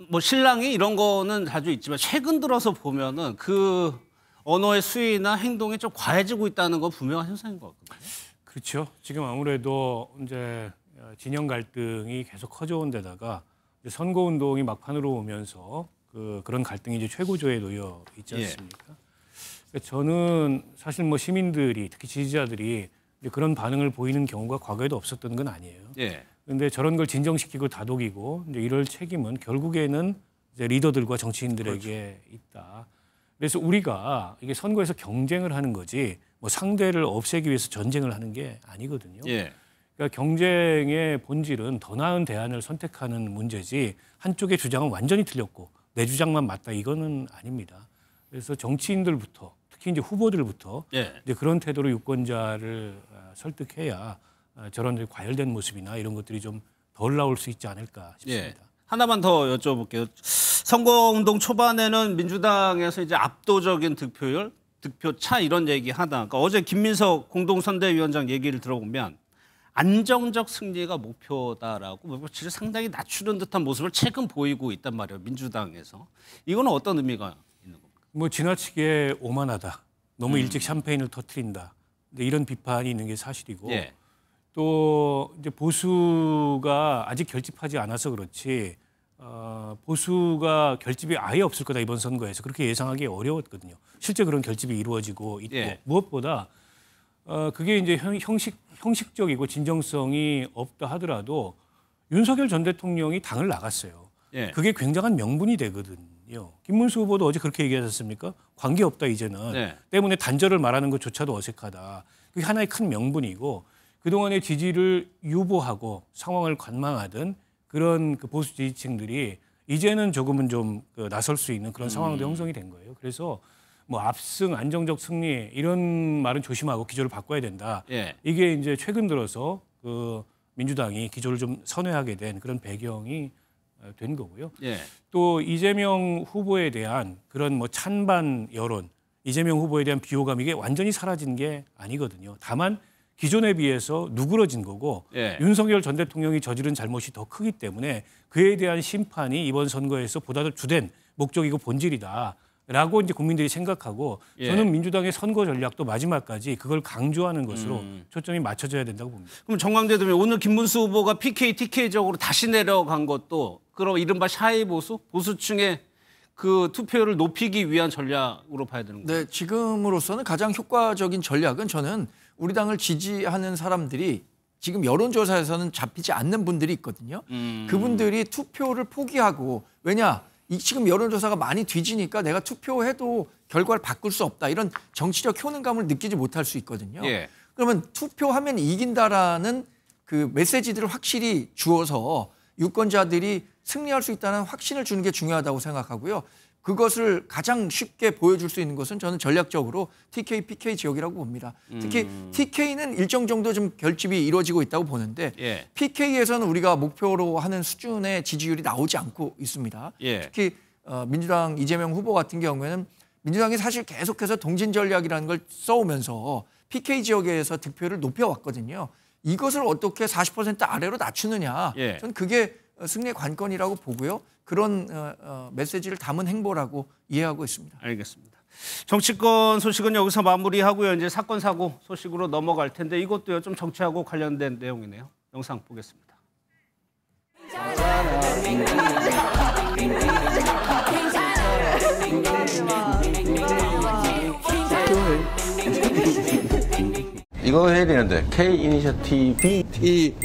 뭐 신랑이 이런 거는 자주 있지만 최근 들어서 보면은 그 언어의 수위나 행동이 좀 과해지고 있다는 건 분명한 현상인 것 같거든요. 그렇죠. 지금 아무래도 이제 진영 갈등이 계속 커져온 데다가 이제 선거운동이 막판으로 오면서 그런 갈등이 이제 최고조에 놓여 있지 않습니까? 저는 사실 뭐 시민들이 특히 지지자들이 이제 그런 반응을 보이는 경우가 과거에도 없었던 건 아니에요. 그런데 저런 걸 진정시키고 다독이고 이제 이럴 책임은 결국에는 이제 리더들과 정치인들에게 있다. 그래서 우리가 이게 선거에서 경쟁을 하는 거지 뭐 상대를 없애기 위해서 전쟁을 하는 게 아니거든요. 그러니까 경쟁의 본질은 더 나은 대안을 선택하는 문제지 한쪽의 주장은 완전히 틀렸고 내 주장만 맞다 이거는 아닙니다. 그래서 정치인들부터 특히 이제 후보들부터 이제 그런 태도로 유권자를 설득해야 저런 과열된 모습이나 이런 것들이 좀 덜 나올 수 있지 않을까 싶습니다. 하나만 더 여쭤볼게요. 선거운동 초반에는 민주당에서 이제 압도적인 득표율, 득표차 이런 얘기 하다가 어제 김민석 공동선대위원장 얘기를 들어보면 안정적 승리가 목표다라고 목표치를 상당히 낮추는 듯한 모습을 최근 보이고 있단 말이에요. 민주당에서. 이거는 어떤 의미가 있는 겁니까? 뭐 지나치게 오만하다. 너무 일찍 샴페인을 터뜨린다. 이런 비판이 있는 게 사실이고 또 이제 보수가 아직 결집하지 않아서 그렇지 보수가 결집이 아예 없을 거다 이번 선거에서 그렇게 예상하기 어려웠거든요. 실제 그런 결집이 이루어지고 있고 무엇보다 그게 이제 형식적이고 진정성이 없다 하더라도 윤석열 전 대통령이 당을 나갔어요. 예. 그게 굉장한 명분이 되거든요. 김문수 후보도 어제 그렇게 얘기하셨습니까? 관계없다 이제는. 네. 때문에 단절을 말하는 것조차도 어색하다. 그게 하나의 큰 명분이고 그동안의 지지를 유보하고 상황을 관망하던 그런 그 보수 지지층들이 이제는 조금은 좀 나설 수 있는 그런 상황도 형성이 된 거예요. 그래서 뭐 압승, 안정적 승리 이런 말은 조심하고 기조를 바꿔야 된다. 예. 이게 이제 최근 들어서 그 민주당이 기조를 좀 선회하게 된 그런 배경이 된 거고요. 예. 또 이재명 후보에 대한 그런 뭐 찬반 여론, 이재명 후보에 대한 비호감 이게 완전히 사라진 게 아니거든요. 다만 기존에 비해서 누그러진 거고 예. 윤석열 전 대통령이 저지른 잘못이 더 크기 때문에 그에 대한 심판이 이번 선거에서 보다 더 주된 목적이고 본질이다라고 이제 국민들이 생각하고 예. 저는 민주당의 선거 전략도 마지막까지 그걸 강조하는 것으로 초점이 맞춰져야 된다고 봅니다. 그럼 정광재 대표님 오늘 김문수 후보가 PK, TK적으로 다시 내려간 것도 그럼 이른바 샤이 보수, 보수층의 그 투표율을 높이기 위한 전략으로 봐야 되는 거예요? 네, 지금으로서는 가장 효과적인 전략은 저는 우리 당을 지지하는 사람들이 지금 여론조사에서는 잡히지 않는 분들이 있거든요. 그분들이 투표를 포기하고 왜냐? 지금 여론조사가 많이 뒤지니까 내가 투표해도 결과를 바꿀 수 없다. 이런 정치적 효능감을 느끼지 못할 수 있거든요. 예. 그러면 투표하면 이긴다라는 그 메시지들을 확실히 주어서 유권자들이 승리할 수 있다는 확신을 주는 게 중요하다고 생각하고요. 그것을 가장 쉽게 보여줄 수 있는 것은 저는 전략적으로 TK, PK 지역이라고 봅니다. 특히 TK는 일정 정도 좀 결집이 이루어지고 있다고 보는데 예. PK에서는 우리가 목표로 하는 수준의 지지율이 나오지 않고 있습니다. 예. 특히 민주당 이재명 후보 같은 경우에는 민주당이 사실 계속해서 동진 전략이라는 걸 써오면서 PK 지역에서 득표를 높여왔거든요. 이것을 어떻게 40% 아래로 낮추느냐. 예. 저는 그게 승리의 관건이라고 보고요. 그런 메시지를 담은 행보라고 이해하고 있습니다. 알겠습니다. 정치권 소식은 여기서 마무리하고요. 이제 사건 사고 소식으로 넘어갈 텐데 이것도요 좀 정치하고 관련된 내용이네요. 영상 보겠습니다. 이거 해야 되는데 K 이니셔티브 V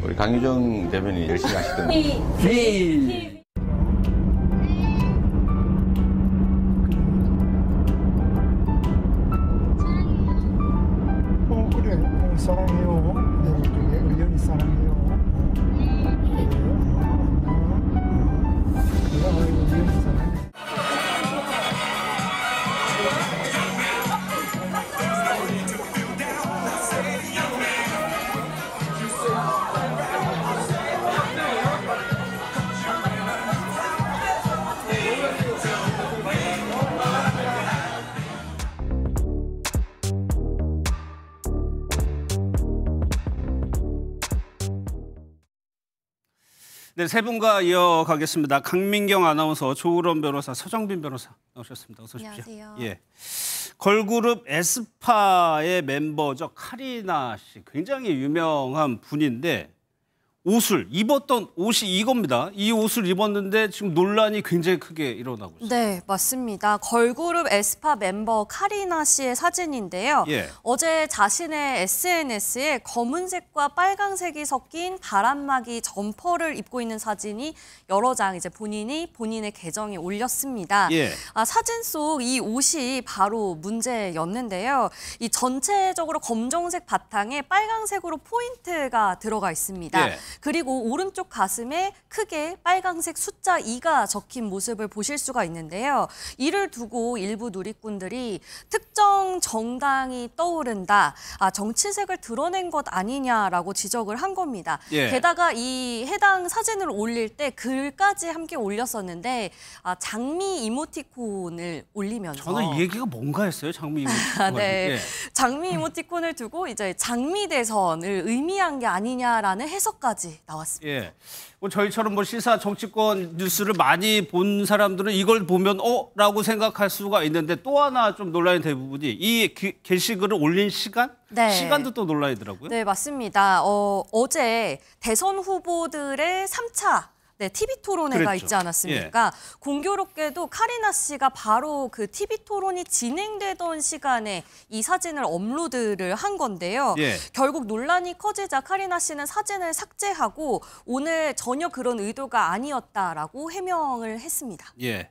우리 강유정 대변인 열심히 하시던데. 그래 사랑해요. 네, 그래 의견이 사랑해요. 그래 의견이 사랑해. 네, 세 분과 이어가겠습니다. 강민경 아나운서, 조으론 변호사, 서정빈 변호사 나오셨습니다. 어서 오십시오. 안녕하세요. 예. 걸그룹 에스파의 멤버죠. 카리나 씨. 굉장히 유명한 분인데 입었던 옷이 이겁니다. 이 옷을 입었는데 지금 논란이 굉장히 크게 일어나고 있습니다. 네, 맞습니다. 걸그룹 에스파 멤버 카리나 씨의 사진인데요. 예. 어제 자신의 SNS에 검은색과 빨강색이 섞인 바람막이 점퍼를 입고 있는 사진이 여러 장 이제 본인의 계정에 올렸습니다. 예. 사진 속 이 옷이 바로 문제였는데요. 이 전체적으로 검정색 바탕에 빨강색으로 포인트가 들어가 있습니다. 예. 그리고 오른쪽 가슴에 크게 빨강색 숫자 2가 적힌 모습을 보실 수가 있는데요. 이를 두고 일부 누리꾼들이 특정 정당이 떠오른다, 정치색을 드러낸 것 아니냐라고 지적을 한 겁니다. 예. 게다가 이 해당 사진을 올릴 때 글까지 함께 올렸었는데 장미 이모티콘을 올리면서 저는 이 얘기가 뭔가 했어요. 장미 이모티콘. 네, 예. 장미 이모티콘을 두고 이제 장미 대선을 의미한 게 아니냐라는 해석까지 나왔습니다. 예. 뭐 저희처럼 뭐 시사 정치권 뉴스를 많이 본 사람들은 이걸 보면 라고 생각할 수가 있는데 또 하나 좀 논란이 된 부분이 이 게시글을 올린 시간? 네. 시간도 또 논란이더라고요. 네, 맞습니다. 어제 대선 후보들의 3차 네, TV 토론회가 그랬죠. 있지 않았습니까? 공교롭게도 카리나 씨가 바로 그 TV 토론이 진행되던 시간에 이 사진을 업로드를 한 건데요. 결국 논란이 커지자 카리나 씨는 사진을 삭제하고 오늘 전혀 그런 의도가 아니었다라고 해명을 했습니다. 네.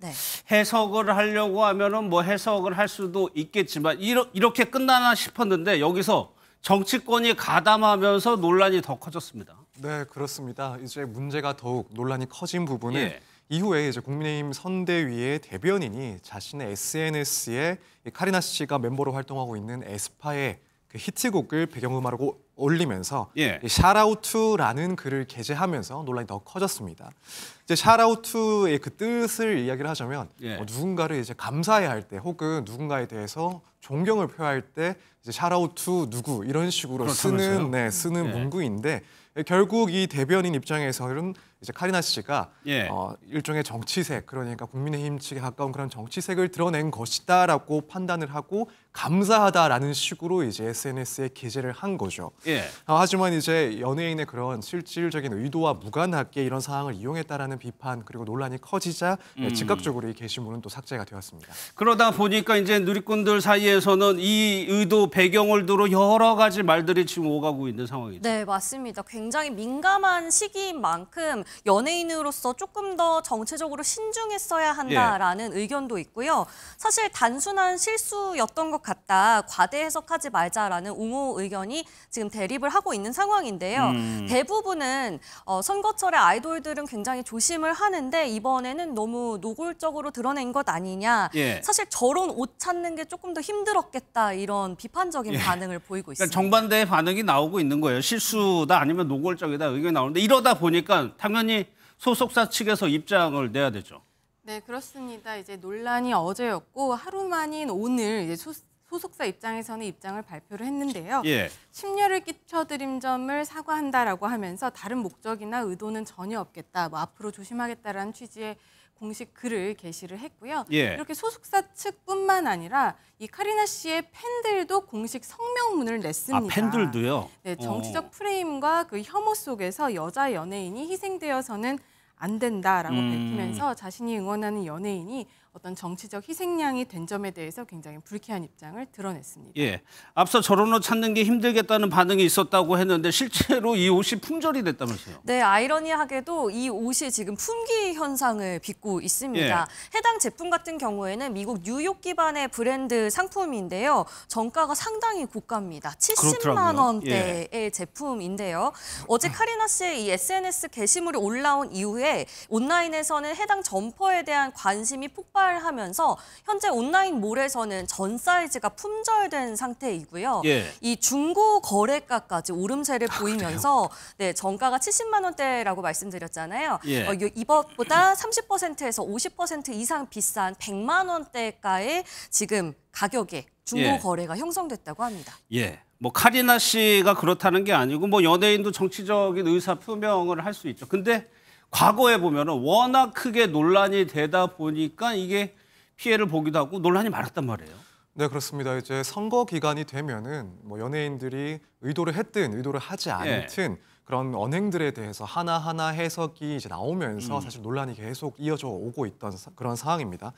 해석을 하려고 하면은 뭐 해석을 할 수도 있겠지만 이렇게 끝나나 싶었는데 여기서 정치권이 가담하면서 논란이 더 커졌습니다. 네, 그렇습니다. 이제 문제가 더욱 논란이 커진 부분은 이후에 이제 국민의힘 선대위의 대변인이 자신의 SNS에 카리나 씨가 멤버로 활동하고 있는 에스파의 그 히트곡을 배경음악으로 올리면서 샤라우트라는 글을 게재하면서 논란이 더 커졌습니다. 이제 샤라우트의 그 뜻을 이야기를 하자면 누군가를 이제 감사해야 할 때 혹은 누군가에 대해서 존경을 표할 때 이제 샤라우트 누구 이런 식으로 쓰는 문구인데 결국 이 대변인 입장에서는 이제 카리나 씨가 일종의 정치색 그러니까 국민의힘 측에 가까운 그런 정치색을 드러낸 것이다라고 판단을 하고 감사하다라는 식으로 이제 SNS에 게재를 한 거죠. 하지만 이제 연예인의 그런 실질적인 의도와 무관하게 이런 상황을 이용했다라는 비판 그리고 논란이 커지자 즉각적으로 이 게시물은 또 삭제가 되었습니다. 그러다 보니까 이제 누리꾼들 사이에서는 이 의도 배경을 두고 여러 가지 말들이 지금 오가고 있는 상황이죠. 네, 맞습니다. 굉장히 민감한 시기인 만큼 연예인으로서 조금 더 정치적으로 신중했어야 한다라는 의견도 있고요. 사실 단순한 실수였던 것 같다. 과대 해석하지 말자라는 옹호 의견이 지금 대립을 하고 있는 상황인데요. 대부분은 선거철에 아이돌들은 굉장히 조심을 하는데 이번에는 너무 노골적으로 드러낸 것 아니냐. 사실 저런 옷 찾는 게 조금 더 힘들었겠다. 이런 비판적인 반응을 보이고 있습니다. 그러니까 정반대의 반응이 나오고 있는 거예요. 실수다 아니면 노골적이다 의견이 나오는데 이러다 보니까 당연히 소속사 측에서 입장을 내야 되죠. 네, 그렇습니다. 이제 논란이 어제였고 하루 만인 오늘 이제 소속사 입장에서는 입장을 발표를 했는데요. 심려를 끼쳐드린 점을 사과한다라고 하면서 다른 목적이나 의도는 전혀 없겠다. 뭐 앞으로 조심하겠다라는 취지의 공식 글을 게시를 했고요. 이렇게 소속사 측뿐만 아니라 이 카리나 씨의 팬들도 공식 성명문을 냈습니다. 아, 팬들도요? 네, 정치적 프레임과 그 혐오 속에서 여자 연예인이 희생되어서는 안 된다라고 밝히면서 자신이 응원하는 연예인이 어떤 정치적 희생양이 된 점에 대해서 굉장히 불쾌한 입장을 드러냈습니다. 앞서 저런 옷 찾는 게 힘들겠다는 반응이 있었다고 했는데 실제로 이 옷이 품절이 됐다면서요? 네, 아이러니하게도 이 옷이 지금 품귀 현상을 빚고 있습니다. 해당 제품 같은 경우에는 미국 뉴욕 기반의 브랜드 상품인데요. 정가가 상당히 고가입니다. 70만 원대의 제품인데요. 어제 카리나 씨의 이 SNS 게시물이 올라온 이후에 온라인에서는 해당 점퍼에 대한 관심이 폭발하면서 현재 온라인 몰에서는 전 사이즈가 품절된 상태이고요. 이 중고 거래가까지 오름세를 보이면서 정가가 70만 원대라고 말씀드렸잖아요. 이것보다 30%에서 50% 이상 비싼 100만 원대가의 지금 가격에 중고 거래가 형성됐다고 합니다. 뭐 카리나 씨가 그렇다는 게 아니고 뭐 연예인도 정치적인 의사 표명을 할 수 있죠. 근데 과거에 보면은 워낙 크게 논란이 되다 보니까 이게 피해를 보기도 하고 논란이 많았단 말이에요. 네, 그렇습니다. 이제 선거 기간이 되면은 뭐 연예인들이 의도를 했든 의도를 하지 않든 그런 언행들에 대해서 하나하나 해석이 이제 나오면서 사실 논란이 계속 이어져 오고 있던 그런 상황입니다.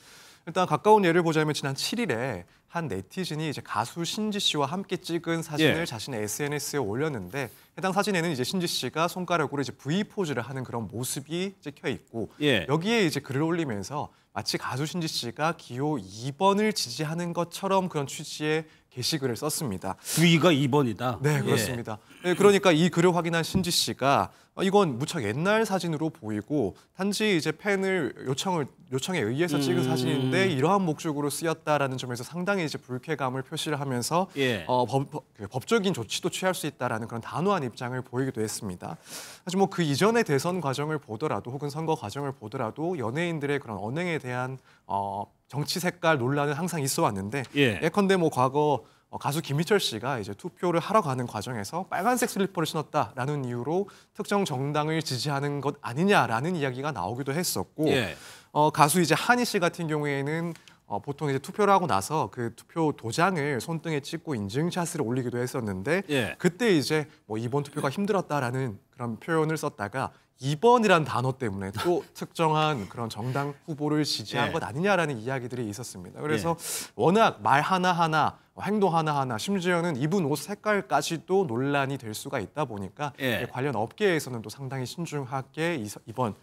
일단 가까운 예를 보자면 지난 7일에 한 네티즌이 이제 가수 신지 씨와 함께 찍은 사진을 자신의 SNS에 올렸는데 해당 사진에는 이제 신지 씨가 손가락으로 이제 V 포즈를 하는 그런 모습이 찍혀 있고 여기에 이제 글을 올리면서 마치 가수 신지 씨가 기호 2번을 지지하는 것처럼 그런 취지의 게시글을 썼습니다. V가 2번이다. 네, 그렇습니다. 그러니까 이 글을 확인한 신지 씨가 이건 무척 옛날 사진으로 보이고 단지 이제 팬을 요청에 의해서 찍은 사진인데 이러한 목적으로 쓰였다라는 점에서 상당히 이제 불쾌감을 표시를 하면서 법적인 조치도 취할 수 있다라는 그런 단호한 입장을 보이기도 했습니다. 사실 뭐 그 이전의 대선 과정을 보더라도 혹은 선거 과정을 보더라도 연예인들의 그런 언행에 대한 정치 색깔 논란은 항상 있어 왔는데 예컨대 뭐 과거 가수 김희철 씨가 이제 투표를 하러 가는 과정에서 빨간색 슬리퍼를 신었다라는 이유로 특정 정당을 지지하는 것 아니냐라는 이야기가 나오기도 했었고 가수 이제 한희 씨 같은 경우에는 보통 이제 투표를 하고 나서 그 투표 도장을 손등에 찍고 인증샷을 올리기도 했었는데 그때 이제 뭐 이번 투표가 힘들었다라는 그런 표현을 썼다가 2번이란 단어 때문에 또 특정한 그런 정당 후보를 지지한 것 아니냐라는 이야기들이 있었습니다. 그래서 워낙 말 하나하나 행동 하나하나 심지어는 입은 옷 색깔까지도 논란이 될 수가 있다 보니까 관련 업계에서는 또 상당히 신중하게 이번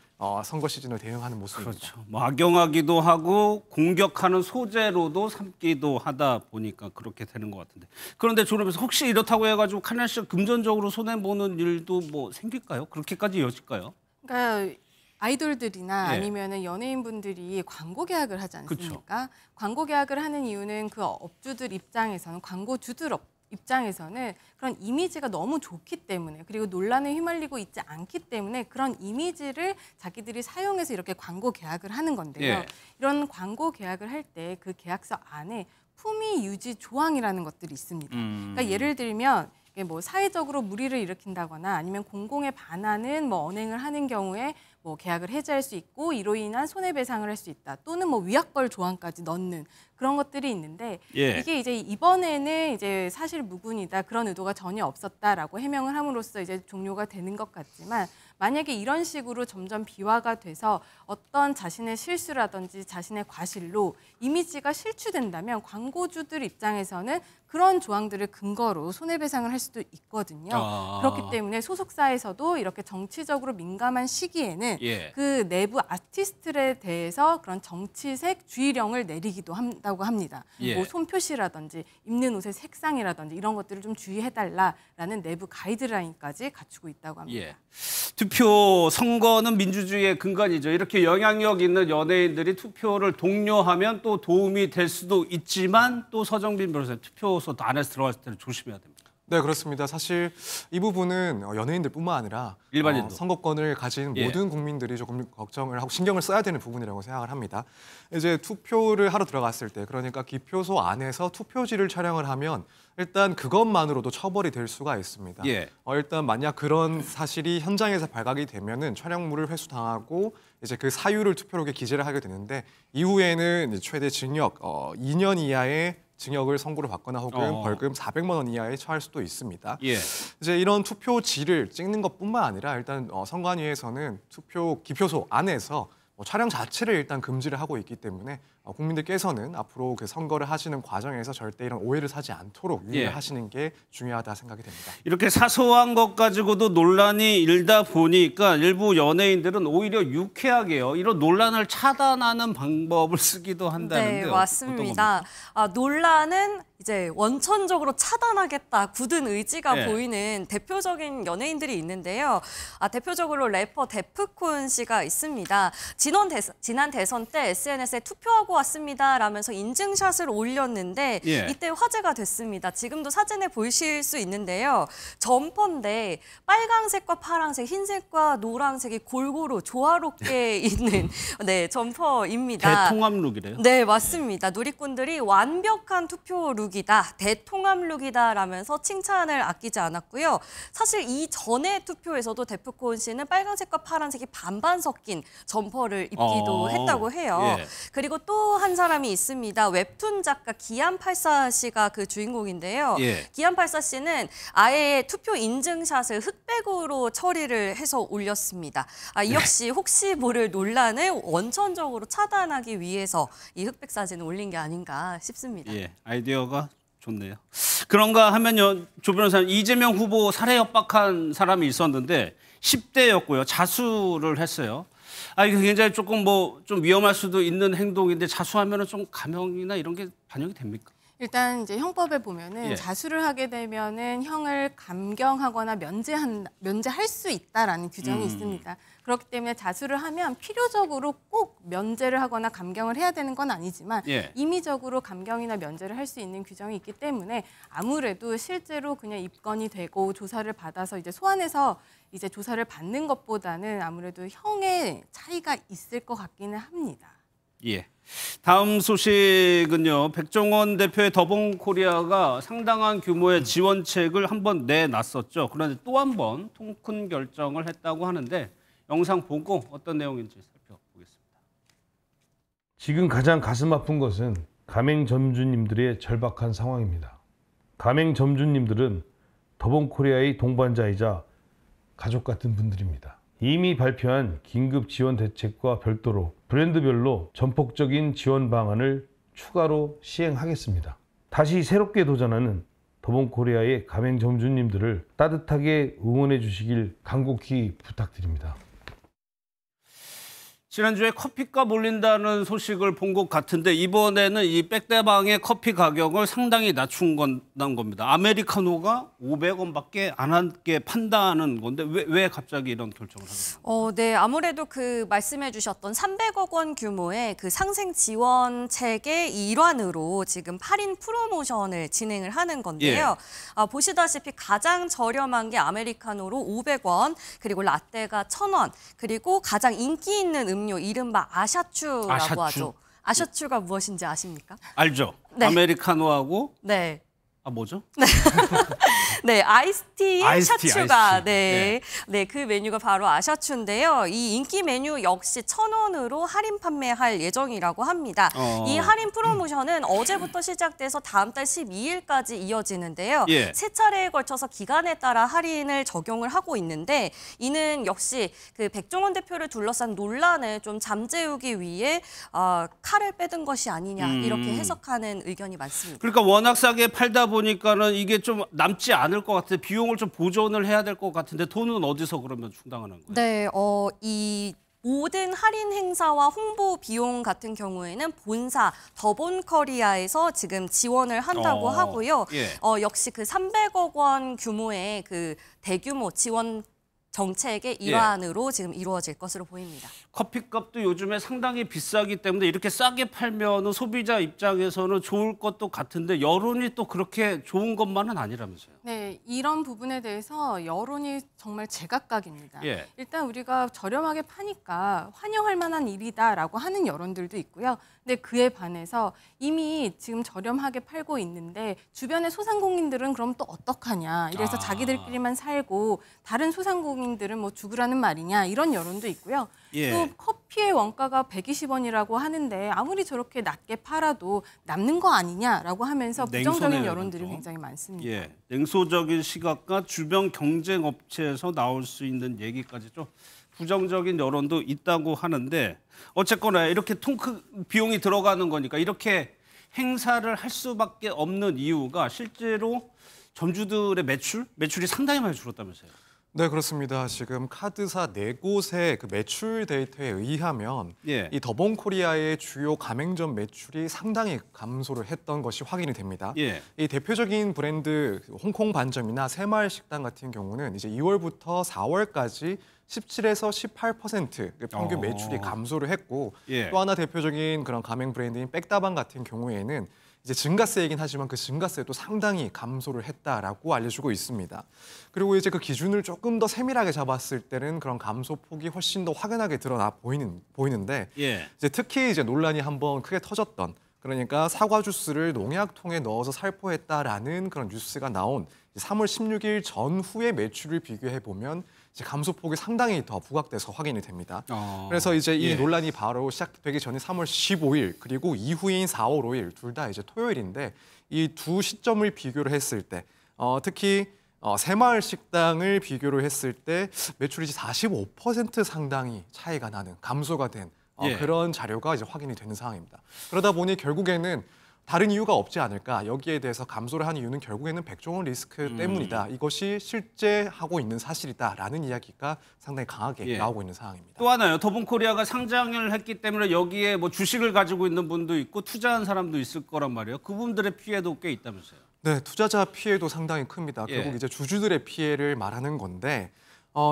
선거 시즌을 대응하는 모습입니다. 그렇죠. 뭐 악용하기도 하고 공격하는 소재로도 삼기도 하다 보니까 그렇게 되는 것 같은데. 그런데 저러면서 혹시 이렇다고 해가지고 카리나 씨가 금전적으로 손해보는 일도 뭐 생길까요? 그렇게까지 이어질까요? 그러니까 아이돌들이나 아니면은 연예인분들이 광고 계약을 하지 않습니까? 그쵸. 광고 계약을 하는 이유는 그 업주들 입장에서는 광고주들 입장에서는 그런 이미지가 너무 좋기 때문에 그리고 논란에 휘말리고 있지 않기 때문에 그런 이미지를 자기들이 사용해서 이렇게 광고 계약을 하는 건데요. 이런 광고 계약을 할 때 그 계약서 안에 품위 유지 조항이라는 것들이 있습니다. 그러니까 예를 들면 뭐 사회적으로 물의를 일으킨다거나 아니면 공공에 반하는 뭐 언행을 하는 경우에 뭐 계약을 해지할 수 있고 이로 인한 손해배상을 할 수 있다. 또는 뭐 위약벌 조항까지 넣는 그런 것들이 있는데 이게 이제 이번에는 이제 사실 무근이다. 그런 의도가 전혀 없었다라고 해명을 함으로써 이제 종료가 되는 것 같지만 만약에 이런 식으로 점점 비화가 돼서 어떤 자신의 실수라든지 자신의 과실로 이미지가 실추된다면 광고주들 입장에서는 그런 조항들을 근거로 손해배상을 할 수도 있거든요. 그렇기 때문에 소속사에서도 이렇게 정치적으로 민감한 시기에는 그 내부 아티스트에 대해서 그런 정치색 주의령을 내리기도 한다고 합니다. 뭐 손표시라든지 입는 옷의 색상이라든지 이런 것들을 좀 주의해달라라는 내부 가이드라인까지 갖추고 있다고 합니다. 투표 선거는 민주주의의 근간이죠. 이렇게 영향력 있는 연예인들이 투표를 독려하면 또 도움이 될 수도 있지만 또 서정빈 변호사님 투표소 안에서 들어갔을 때는 조심해야 됩니다. 네, 그렇습니다. 사실 이 부분은 연예인들뿐만 아니라 일반인도 선거권을 가진 모든 국민들이 조금 걱정을 하고 신경을 써야 되는 부분이라고 생각을 합니다. 이제 투표를 하러 들어갔을 때 그러니까 기표소 안에서 투표지를 촬영을 하면 일단 그것만으로도 처벌이 될 수가 있습니다. 일단 만약 그런 사실이 현장에서 발각이 되면은 촬영물을 회수당하고 이제 그 사유를 투표록에 기재를 하게 되는데 이후에는 최대 징역 2년 이하의 징역을 선고를 받거나 혹은 벌금 400만 원 이하에 처할 수도 있습니다. 이제 이런 투표지를 찍는 것뿐만 아니라 일단 선관위에서는 기표소 안에서 촬영 자체를 일단 금지를 하고 있기 때문에 국민들께서는 앞으로 그 선거를 하시는 과정에서 절대 이런 오해를 사지 않도록 유의를 하시는 게 중요하다 생각이 됩니다. 이렇게 사소한 것 가지고도 논란이 일다 보니까 일부 연예인들은 오히려 유쾌하게요. 이런 논란을 차단하는 방법을 쓰기도 한다는데요. 네, 맞습니다. 논란은 이제 원천적으로 차단하겠다 굳은 의지가 보이는 대표적인 연예인들이 있는데요. 대표적으로 래퍼 데프콘 씨가 있습니다. 지난 대선 때 SNS에 투표하고 왔습니다 라면서 인증샷을 올렸는데 이때 화제가 됐습니다. 지금도 사진에 보이실 수 있는데요. 점퍼인데 빨강색과 파랑색, 흰색과 노란색이 골고루 조화롭게 있는 점퍼입니다. 대통합 룩이래요? 네, 맞습니다. 누리꾼들이 완벽한 투표 룩이다, 대통합 룩이다 라면서 칭찬을 아끼지 않았고요. 사실 이전의 투표에서도 데프콘 씨는 빨간색과 파란색이 반반 섞인 점퍼를 입기도 했다고 해요. 그리고 또 한 사람이 있습니다. 웹툰 작가 기안84 씨가 그 주인공인데요. 기안84 씨는 아예 투표 인증샷을 흑백으로 처리를 해서 올렸습니다. 이 역시 혹시 모를 논란을 원천적으로 차단하기 위해서 이 흑백 사진을 올린 게 아닌가 싶습니다. 아이디어가 좋네요. 그런가 하면요, 조 변호사님, 이재명 후보 살해 협박한 사람이 있었는데 10대였고요. 자수를 했어요. 이거 굉장히 조금 좀 위험할 수도 있는 행동인데 자수하면은 좀 감형이나 이런 게 반영이 됩니까? 일단 이제 형법에 보면은 자수를 하게 되면은 형을 감경하거나 면제할 수 있다라는 규정이 있습니다. 그렇기 때문에 자수를 하면 필요적으로 꼭 면제를 하거나 감경을 해야 되는 건 아니지만 임의적으로 감경이나 면제를 할 수 있는 규정이 있기 때문에 아무래도 실제로 그냥 입건이 되고 조사를 받아서 이제 소환해서 이제 조사를 받는 것보다는 아무래도 형의 차이가 있을 것 같기는 합니다. 다음 소식은요. 백종원 대표의 더본코리아가 상당한 규모의 지원책을 한번 내놨었죠. 그런데 또 한 번 통큰 결정을 했다고 하는데 영상 보고 어떤 내용인지 살펴보겠습니다. 지금 가장 가슴 아픈 것은 가맹점주님들의 절박한 상황입니다. 가맹점주님들은 더본코리아의 동반자이자 가족 같은 분들입니다. 이미 발표한 긴급 지원 대책과 별도로 브랜드별로 전폭적인 지원 방안을 추가로 시행하겠습니다. 다시 새롭게 도전하는 더본코리아의 가맹점주님들을 따뜻하게 응원해 주시길 간곡히 부탁드립니다. 지난주에 커피값 올린다는 소식을 본 것 같은데 이번에는 이 백대방의 커피 가격을 상당히 낮춘 겁니다. 아메리카노가 500원밖에 안 하게 판다는 건데 왜 갑자기 이런 결정을 하게 됩니까? 네, 아무래도 그 말씀해 주셨던 300억 원 규모의 그 상생 지원책의 일환으로 지금 8인 프로모션을 진행을 하는 건데요. 보시다시피 가장 저렴한 게 아메리카노로 500원, 그리고 라떼가 1,000원, 그리고 가장 인기 있는 음료 이른바 아샤추라고 하죠. 아샤추가 무엇인지 아십니까? 알죠. 네. 아메리카노하고 네. 뭐죠? 네, 아이스티의 샤추가 아이스티. 네, 그 메뉴가 바로 아샤추인데요. 이 인기 메뉴 역시 1,000원으로 할인 판매할 예정이라고 합니다. 이 할인 프로모션은 어제부터 시작돼서 다음 달 12일까지 이어지는데요. 세 차례에 걸쳐서 기간에 따라 할인을 적용을 하고 있는데 이는 역시 그 백종원 대표를 둘러싼 논란을 좀 잠재우기 위해 칼을 빼든 것이 아니냐 이렇게 해석하는 의견이 많습니다. 그러니까 워낙 싸게 팔다 보니까는 이게 좀 남지 않을 것 같은데 비용을 좀 보존을 해야 될 것 같은데 돈은 어디서 그러면 충당하는 거예요? 네, 이 모든 할인 행사와 홍보 비용 같은 경우에는 본사 더본코리아에서 지금 지원을 한다고 하고요. 역시 그 300억 원 규모의 그 대규모 지원 정책의 일환으로 지금 이루어질 것으로 보입니다. 커피값도 요즘에 상당히 비싸기 때문에 이렇게 싸게 팔면 소비자 입장에서는 좋을 것도 같은데 여론이 또 그렇게 좋은 것만은 아니라면서요. 네, 이런 부분에 대해서 여론이 정말 제각각입니다. 일단 우리가 저렴하게 파니까 환영할 만한 일이다라고 하는 여론들도 있고요. 근데 그에 반해서 이미 지금 저렴하게 팔고 있는데 주변의 소상공인들은 그럼 또 어떡하냐. 이래서 자기들끼리만 살고 다른 소상공인들은 뭐 죽으라는 말이냐. 이런 여론도 있고요. 또 커피의 원가가 120원이라고 하는데 아무리 저렇게 낮게 팔아도 남는 거 아니냐라고 하면서 부정적인 여론들이 굉장히 많습니다. 냉소적인 시각과 주변 경쟁 업체에서 나올 수 있는 얘기까지 좀 부정적인 여론도 있다고 하는데 어쨌거나 이렇게 비용이 들어가는 거니까 이렇게 행사를 할 수밖에 없는 이유가 실제로 점주들의 매출이 상당히 많이 줄었다면서요. 네, 그렇습니다. 지금 카드사 4곳의 그 매출 데이터에 의하면 이 더본코리아의 주요 가맹점 매출이 상당히 감소를 했던 것이 확인이 됩니다. 이 대표적인 브랜드 홍콩 반점이나 새마을 식당 같은 경우는 이제 2월부터 4월까지 17에서 18% 평균 매출이 감소를 했고 또 하나 대표적인 그런 가맹 브랜드인 백다방 같은 경우에는 이제 증가세이긴 하지만 그 증가세도 상당히 감소를 했다라고 알려주고 있습니다. 그리고 이제 그 기준을 조금 더 세밀하게 잡았을 때는 그런 감소폭이 훨씬 더 확연하게 드러나 보이는데 이제 특히 이제 논란이 한번 크게 터졌던 그러니까 사과 주스를 농약통에 넣어서 살포했다라는 그런 뉴스가 나온 3월 16일 전후의 매출을 비교해 보면 이제 감소폭이 상당히 더 부각돼서 확인이 됩니다. 그래서 이제 이 논란이 바로 시작되기 전에 3월 15일 그리고 이후인 4월 5일 둘 다 이제 토요일인데 이 두 시점을 비교를 했을 때 특히 새마을 식당을 비교를 했을 때 매출이 45% 상당히 차이가 나는 감소가 된 그런 자료가 이제 확인이 되는 상황입니다. 그러다 보니 결국에는 다른 이유가 없지 않을까. 여기에 대해서 감소를 한 이유는 결국에는 백종원 리스크 때문이다. 이것이 실제 하고 있는 사실이다라는 이야기가 상당히 강하게 나오고 있는 상황입니다. 또 하나요. 더본코리아가 상장을 했기 때문에 여기에 뭐 주식을 가지고 있는 분도 있고 투자한 사람도 있을 거란 말이에요. 그분들의 피해도 꽤 있다면서요. 네, 투자자 피해도 상당히 큽니다. 결국 이제 주주들의 피해를 말하는 건데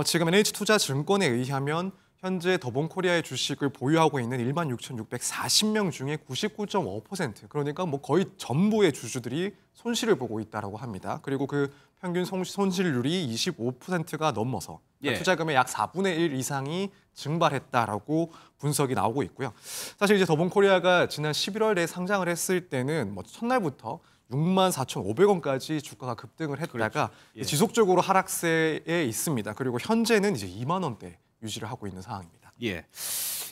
지금 NH투자증권에 의하면 현재 더본코리아의 주식을 보유하고 있는 16,640명 중에 99.5% 그러니까 뭐 거의 전부의 주주들이 손실을 보고 있다라고 합니다. 그리고 그 평균 손실률이 25%가 넘어서 투자금의 약 4분의 1 이상이 증발했다라고 분석이 나오고 있고요. 사실 이제 더본코리아가 지난 11월에 상장을 했을 때는 뭐 첫날부터 64,500원까지 주가가 급등을 했다가 지속적으로 하락세에 있습니다. 그리고 현재는 이제 2만 원대 유지를 하고 있는 상황입니다.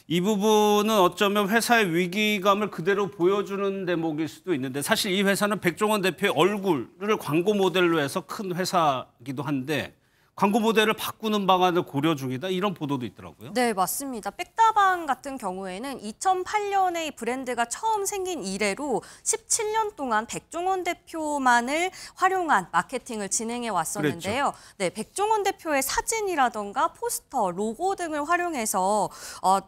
이 부분은 어쩌면 회사의 위기감을 그대로 보여주는 대목일 수도 있는데 사실 이 회사는 백종원 대표의 얼굴을 광고 모델로 해서 큰 회사이기도 한데 광고 모델을 바꾸는 방안을 고려 중이다 이런 보도도 있더라고요. 네, 맞습니다. 백다방 같은 경우에는 2008년에 이 브랜드가 처음 생긴 이래로 17년 동안 백종원 대표만을 활용한 마케팅을 진행해 왔었는데요. 그랬죠. 네, 백종원 대표의 사진이라던가 포스터, 로고 등을 활용해서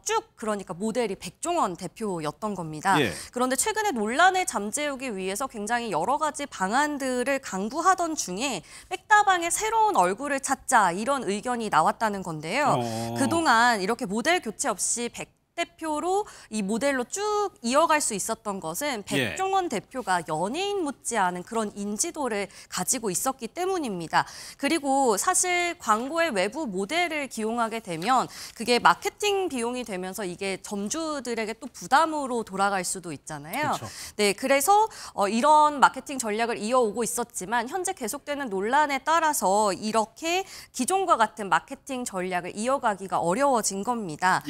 쭉 그러니까 모델이 백종원 대표였던 겁니다. 예. 그런데 최근에 논란을 잠재우기 위해서 굉장히 여러 가지 방안들을 강구하던 중에 백다방의 새로운 얼굴을 찾자 이런 의견이 나왔다는 건데요. 그동안 이렇게 모델 교체 없이 백 대표로 이 모델로 쭉 이어갈 수 있었던 것은 백종원 대표가 연예인 못지않은 그런 인지도를 가지고 있었기 때문입니다. 그리고 사실 광고에 외부 모델을 기용하게 되면 그게 마케팅 비용이 되면서 이게 점주들에게 또 부담으로 돌아갈 수도 있잖아요. 그쵸. 네, 그래서 이런 마케팅 전략을 이어오고 있었지만 현재 계속되는 논란에 따라서 이렇게 기존과 같은 마케팅 전략을 이어가기가 어려워진 겁니다.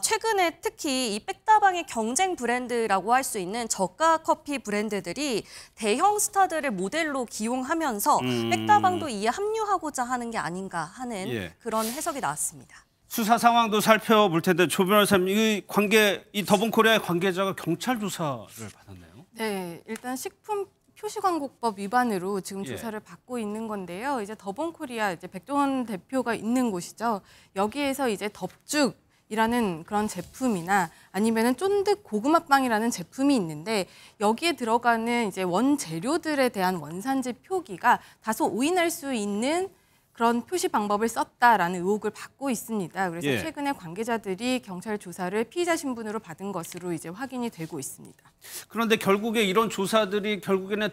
최근에 특히 이 백다방의 경쟁 브랜드라고 할 수 있는 저가 커피 브랜드들이 대형 스타들을 모델로 기용하면서 백다방도 이에 합류하고자 하는 게 아닌가 하는 그런 해석이 나왔습니다. 수사 상황도 살펴볼 텐데 조 변호사님, 이 더본코리아의 관계자가 경찰 조사를 받았네요. 네, 일단 식품 표시광고법 위반으로 지금 조사를 받고 있는 건데요. 이제 더본코리아 이제 백종원 대표가 있는 곳이죠. 여기에서 이제 덥죽 이라는 그런 제품이나 아니면은 쫀득 고구마빵이라는 제품이 있는데 여기에 들어가는 이제 원재료들에 대한 원산지 표기가 다소 오인할 수 있는 그런 표시 방법을 썼다라는 의혹을 받고 있습니다. 그래서 최근에 관계자들이 경찰 조사를 피의자 신분으로 받은 것으로 이제 확인이 되고 있습니다. 그런데 결국에 이런 조사들이 결국에는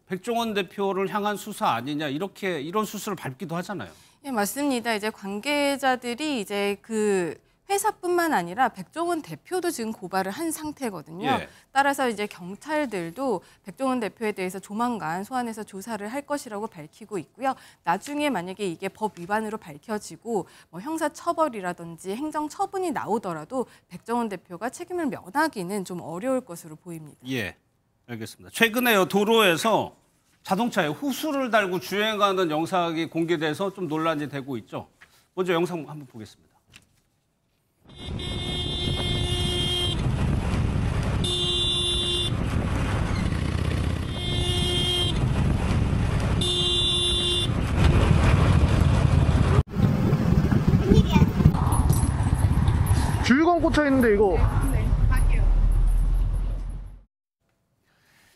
백종원 대표를 향한 수사 아니냐 이런 수술을 밟기도 하잖아요. 예, 맞습니다. 이제 관계자들이 이제 회사뿐만 아니라 백종원 대표도 지금 고발을 한 상태거든요. 따라서 이제 경찰들도 백종원 대표에 대해서 조만간 소환해서 조사를 할 것이라고 밝히고 있고요. 나중에 만약에 이게 법 위반으로 밝혀지고 뭐 형사처벌이라든지 행정처분이 나오더라도 백종원 대표가 책임을 면하기는 좀 어려울 것으로 보입니다. 예, 알겠습니다. 최근에 도로에서 자동차에 호수를 달고 주행하는 영상이 공개돼서 좀 논란이 되고 있죠. 먼저 영상 한번 보겠습니다. 주유관 꽂혀 있는데 이거.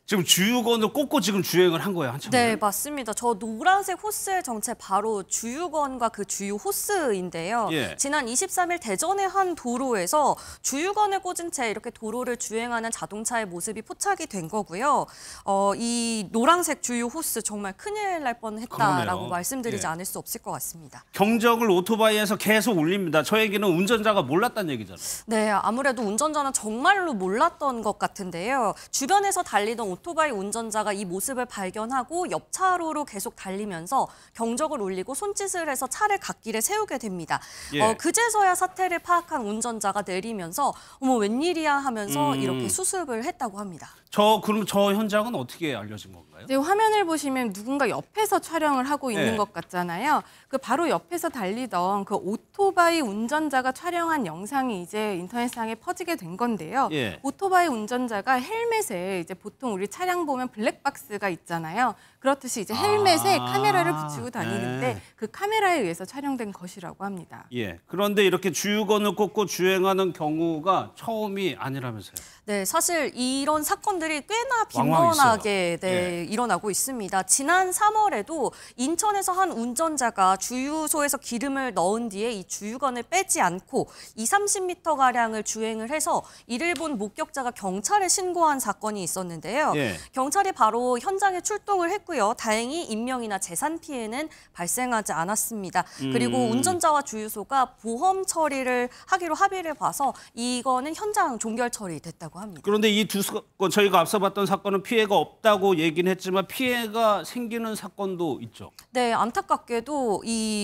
지금 주유건을 꽂고 지금 주행을 한 거예요, 한참. 네, 맞습니다. 저 노란색 호스의 정체 바로 주유건과 그 주유 호스인데요. 지난 23일 대전의 한 도로에서 주유건을 꽂은 채 이렇게 도로를 주행하는 자동차의 모습이 포착이 된 거고요. 이 노란색 주유 호스 정말 큰일 날 뻔했다라고 말씀드리지 않을 수 없을 것 같습니다. 경적을 오토바이에서 계속 울립니다. 저 얘기는 운전자가 몰랐다는 얘기잖아요. 네, 아무래도 운전자는 정말로 몰랐던 것 같은데요. 주변에서 달리던 오토바이 운전자가 이 모습을 발견하고 옆 차로로 계속 달리면서 경적을 울리고 손짓을 해서 차를 갓길에 세우게 됩니다. 그제서야 사태를 파악한 운전자가 내리면서 어머 웬일이야 하면서 이렇게 수습을 했다고 합니다. 그럼 저 현장은 어떻게 알려진 건가요? 이제 화면을 보시면 누군가 옆에서 촬영을 하고 있는 것 같잖아요. 그 바로 옆에서 달리던 그 오토바이 운전자가 촬영한 영상이 이제 인터넷상에 퍼지게 된 건데요. 오토바이 운전자가 헬멧에 이제 보통 우리 차량 보면 블랙박스가 있잖아요. 그렇듯이 이제 헬멧에 카메라를 붙이고 다니는데 그 카메라에 의해서 촬영된 것이라고 합니다. 그런데 이렇게 주유건을 꽂고 주행하는 경우가 처음이 아니라면서요? 네, 사실 이런 사건들이 꽤나 빈번하게 일어나고 있습니다. 지난 3월에도 인천에서 한 운전자가 주유소에서 기름을 넣은 뒤에 이 주유건을 빼지 않고 20-30m가량을 주행을 해서 이를 본 목격자가 경찰에 신고한 사건이 있었는데요. 경찰이 바로 현장에 출동을 했고요. 다행히 인명이나 재산 피해는 발생하지 않았습니다. 그리고 운전자와 주유소가 보험 처리를 하기로 합의를 봐서 이거는 현장 종결 처리됐다고 있다고 합니다. 그런데 이 두 사건, 저희가 앞서 봤던 사건은 피해가 없다고 얘기는 했지만 피해가 생기는 사건도 있죠. 네, 안타깝게도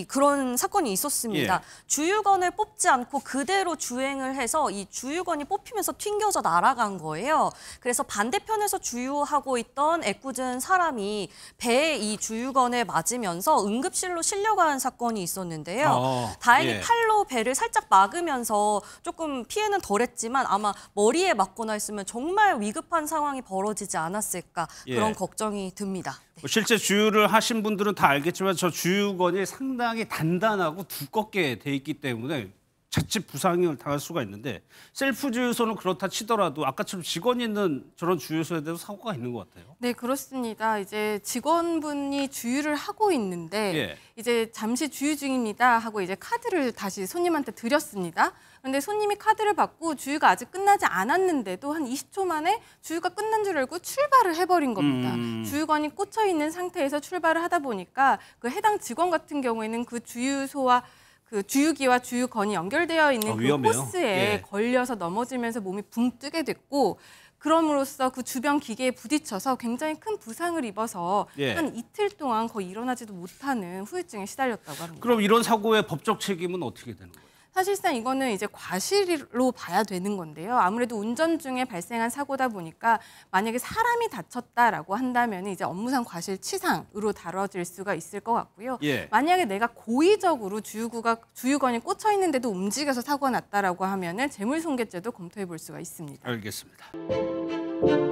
그런 사건이 있었습니다. 주유건을 뽑지 않고 그대로 주행을 해서 이 주유건이 뽑히면서 튕겨져 날아간 거예요. 그래서 반대편에서 주유하고 있던 애꿎은 사람이 배에 이 주유건에 맞으면서 응급실로 실려간 사건이 있었는데요. 다행히 팔로 배를 살짝 막으면서 조금 피해는 덜했지만 아마 머리에 맞거나 했으면 정말 위급한 상황이 벌어지지 않았을까 그런 걱정이 듭니다. 네. 실제 주유를 하신 분들은 다 알겠지만 저 주유건이 상당히 단단하고 두껍게 돼 있기 때문에 자칫 부상을 당할 수가 있는데 셀프 주유소는 그렇다 치더라도 아까처럼 직원이 있는 저런 주유소에 대해서 사고가 있는 것 같아요. 네, 그렇습니다. 이제 직원분이 주유를 하고 있는데 이제 잠시 주유 중입니다 하고 이제 카드를 다시 손님한테 드렸습니다. 그런데 손님이 카드를 받고 주유가 아직 끝나지 않았는데도 한 20초 만에 주유가 끝난 줄 알고 출발을 해버린 겁니다. 주유건이 꽂혀 있는 상태에서 출발을 하다 보니까 그 해당 직원 같은 경우에는 그 주유소와 그 주유기와 주유건이 연결되어 있는 그 호스에 걸려서 넘어지면서 몸이 붕 뜨게 됐고 그럼으로써 그 주변 기계에 부딪혀서 굉장히 큰 부상을 입어서 한 이틀 동안 거의 일어나지도 못하는 후유증에 시달렸다고 합니다. 그럼 이런 사고의 법적 책임은 어떻게 되는 거예요? 사실상 이거는 이제 과실로 봐야 되는 건데요. 아무래도 운전 중에 발생한 사고다 보니까 만약에 사람이 다쳤다라고 한다면 이제 업무상 과실치상으로 다뤄질 수가 있을 것 같고요. 만약에 내가 고의적으로 주유건이 꽂혀 있는데도 움직여서 사고가 났다라고 하면은 재물손괴죄도 검토해 볼 수가 있습니다. 알겠습니다.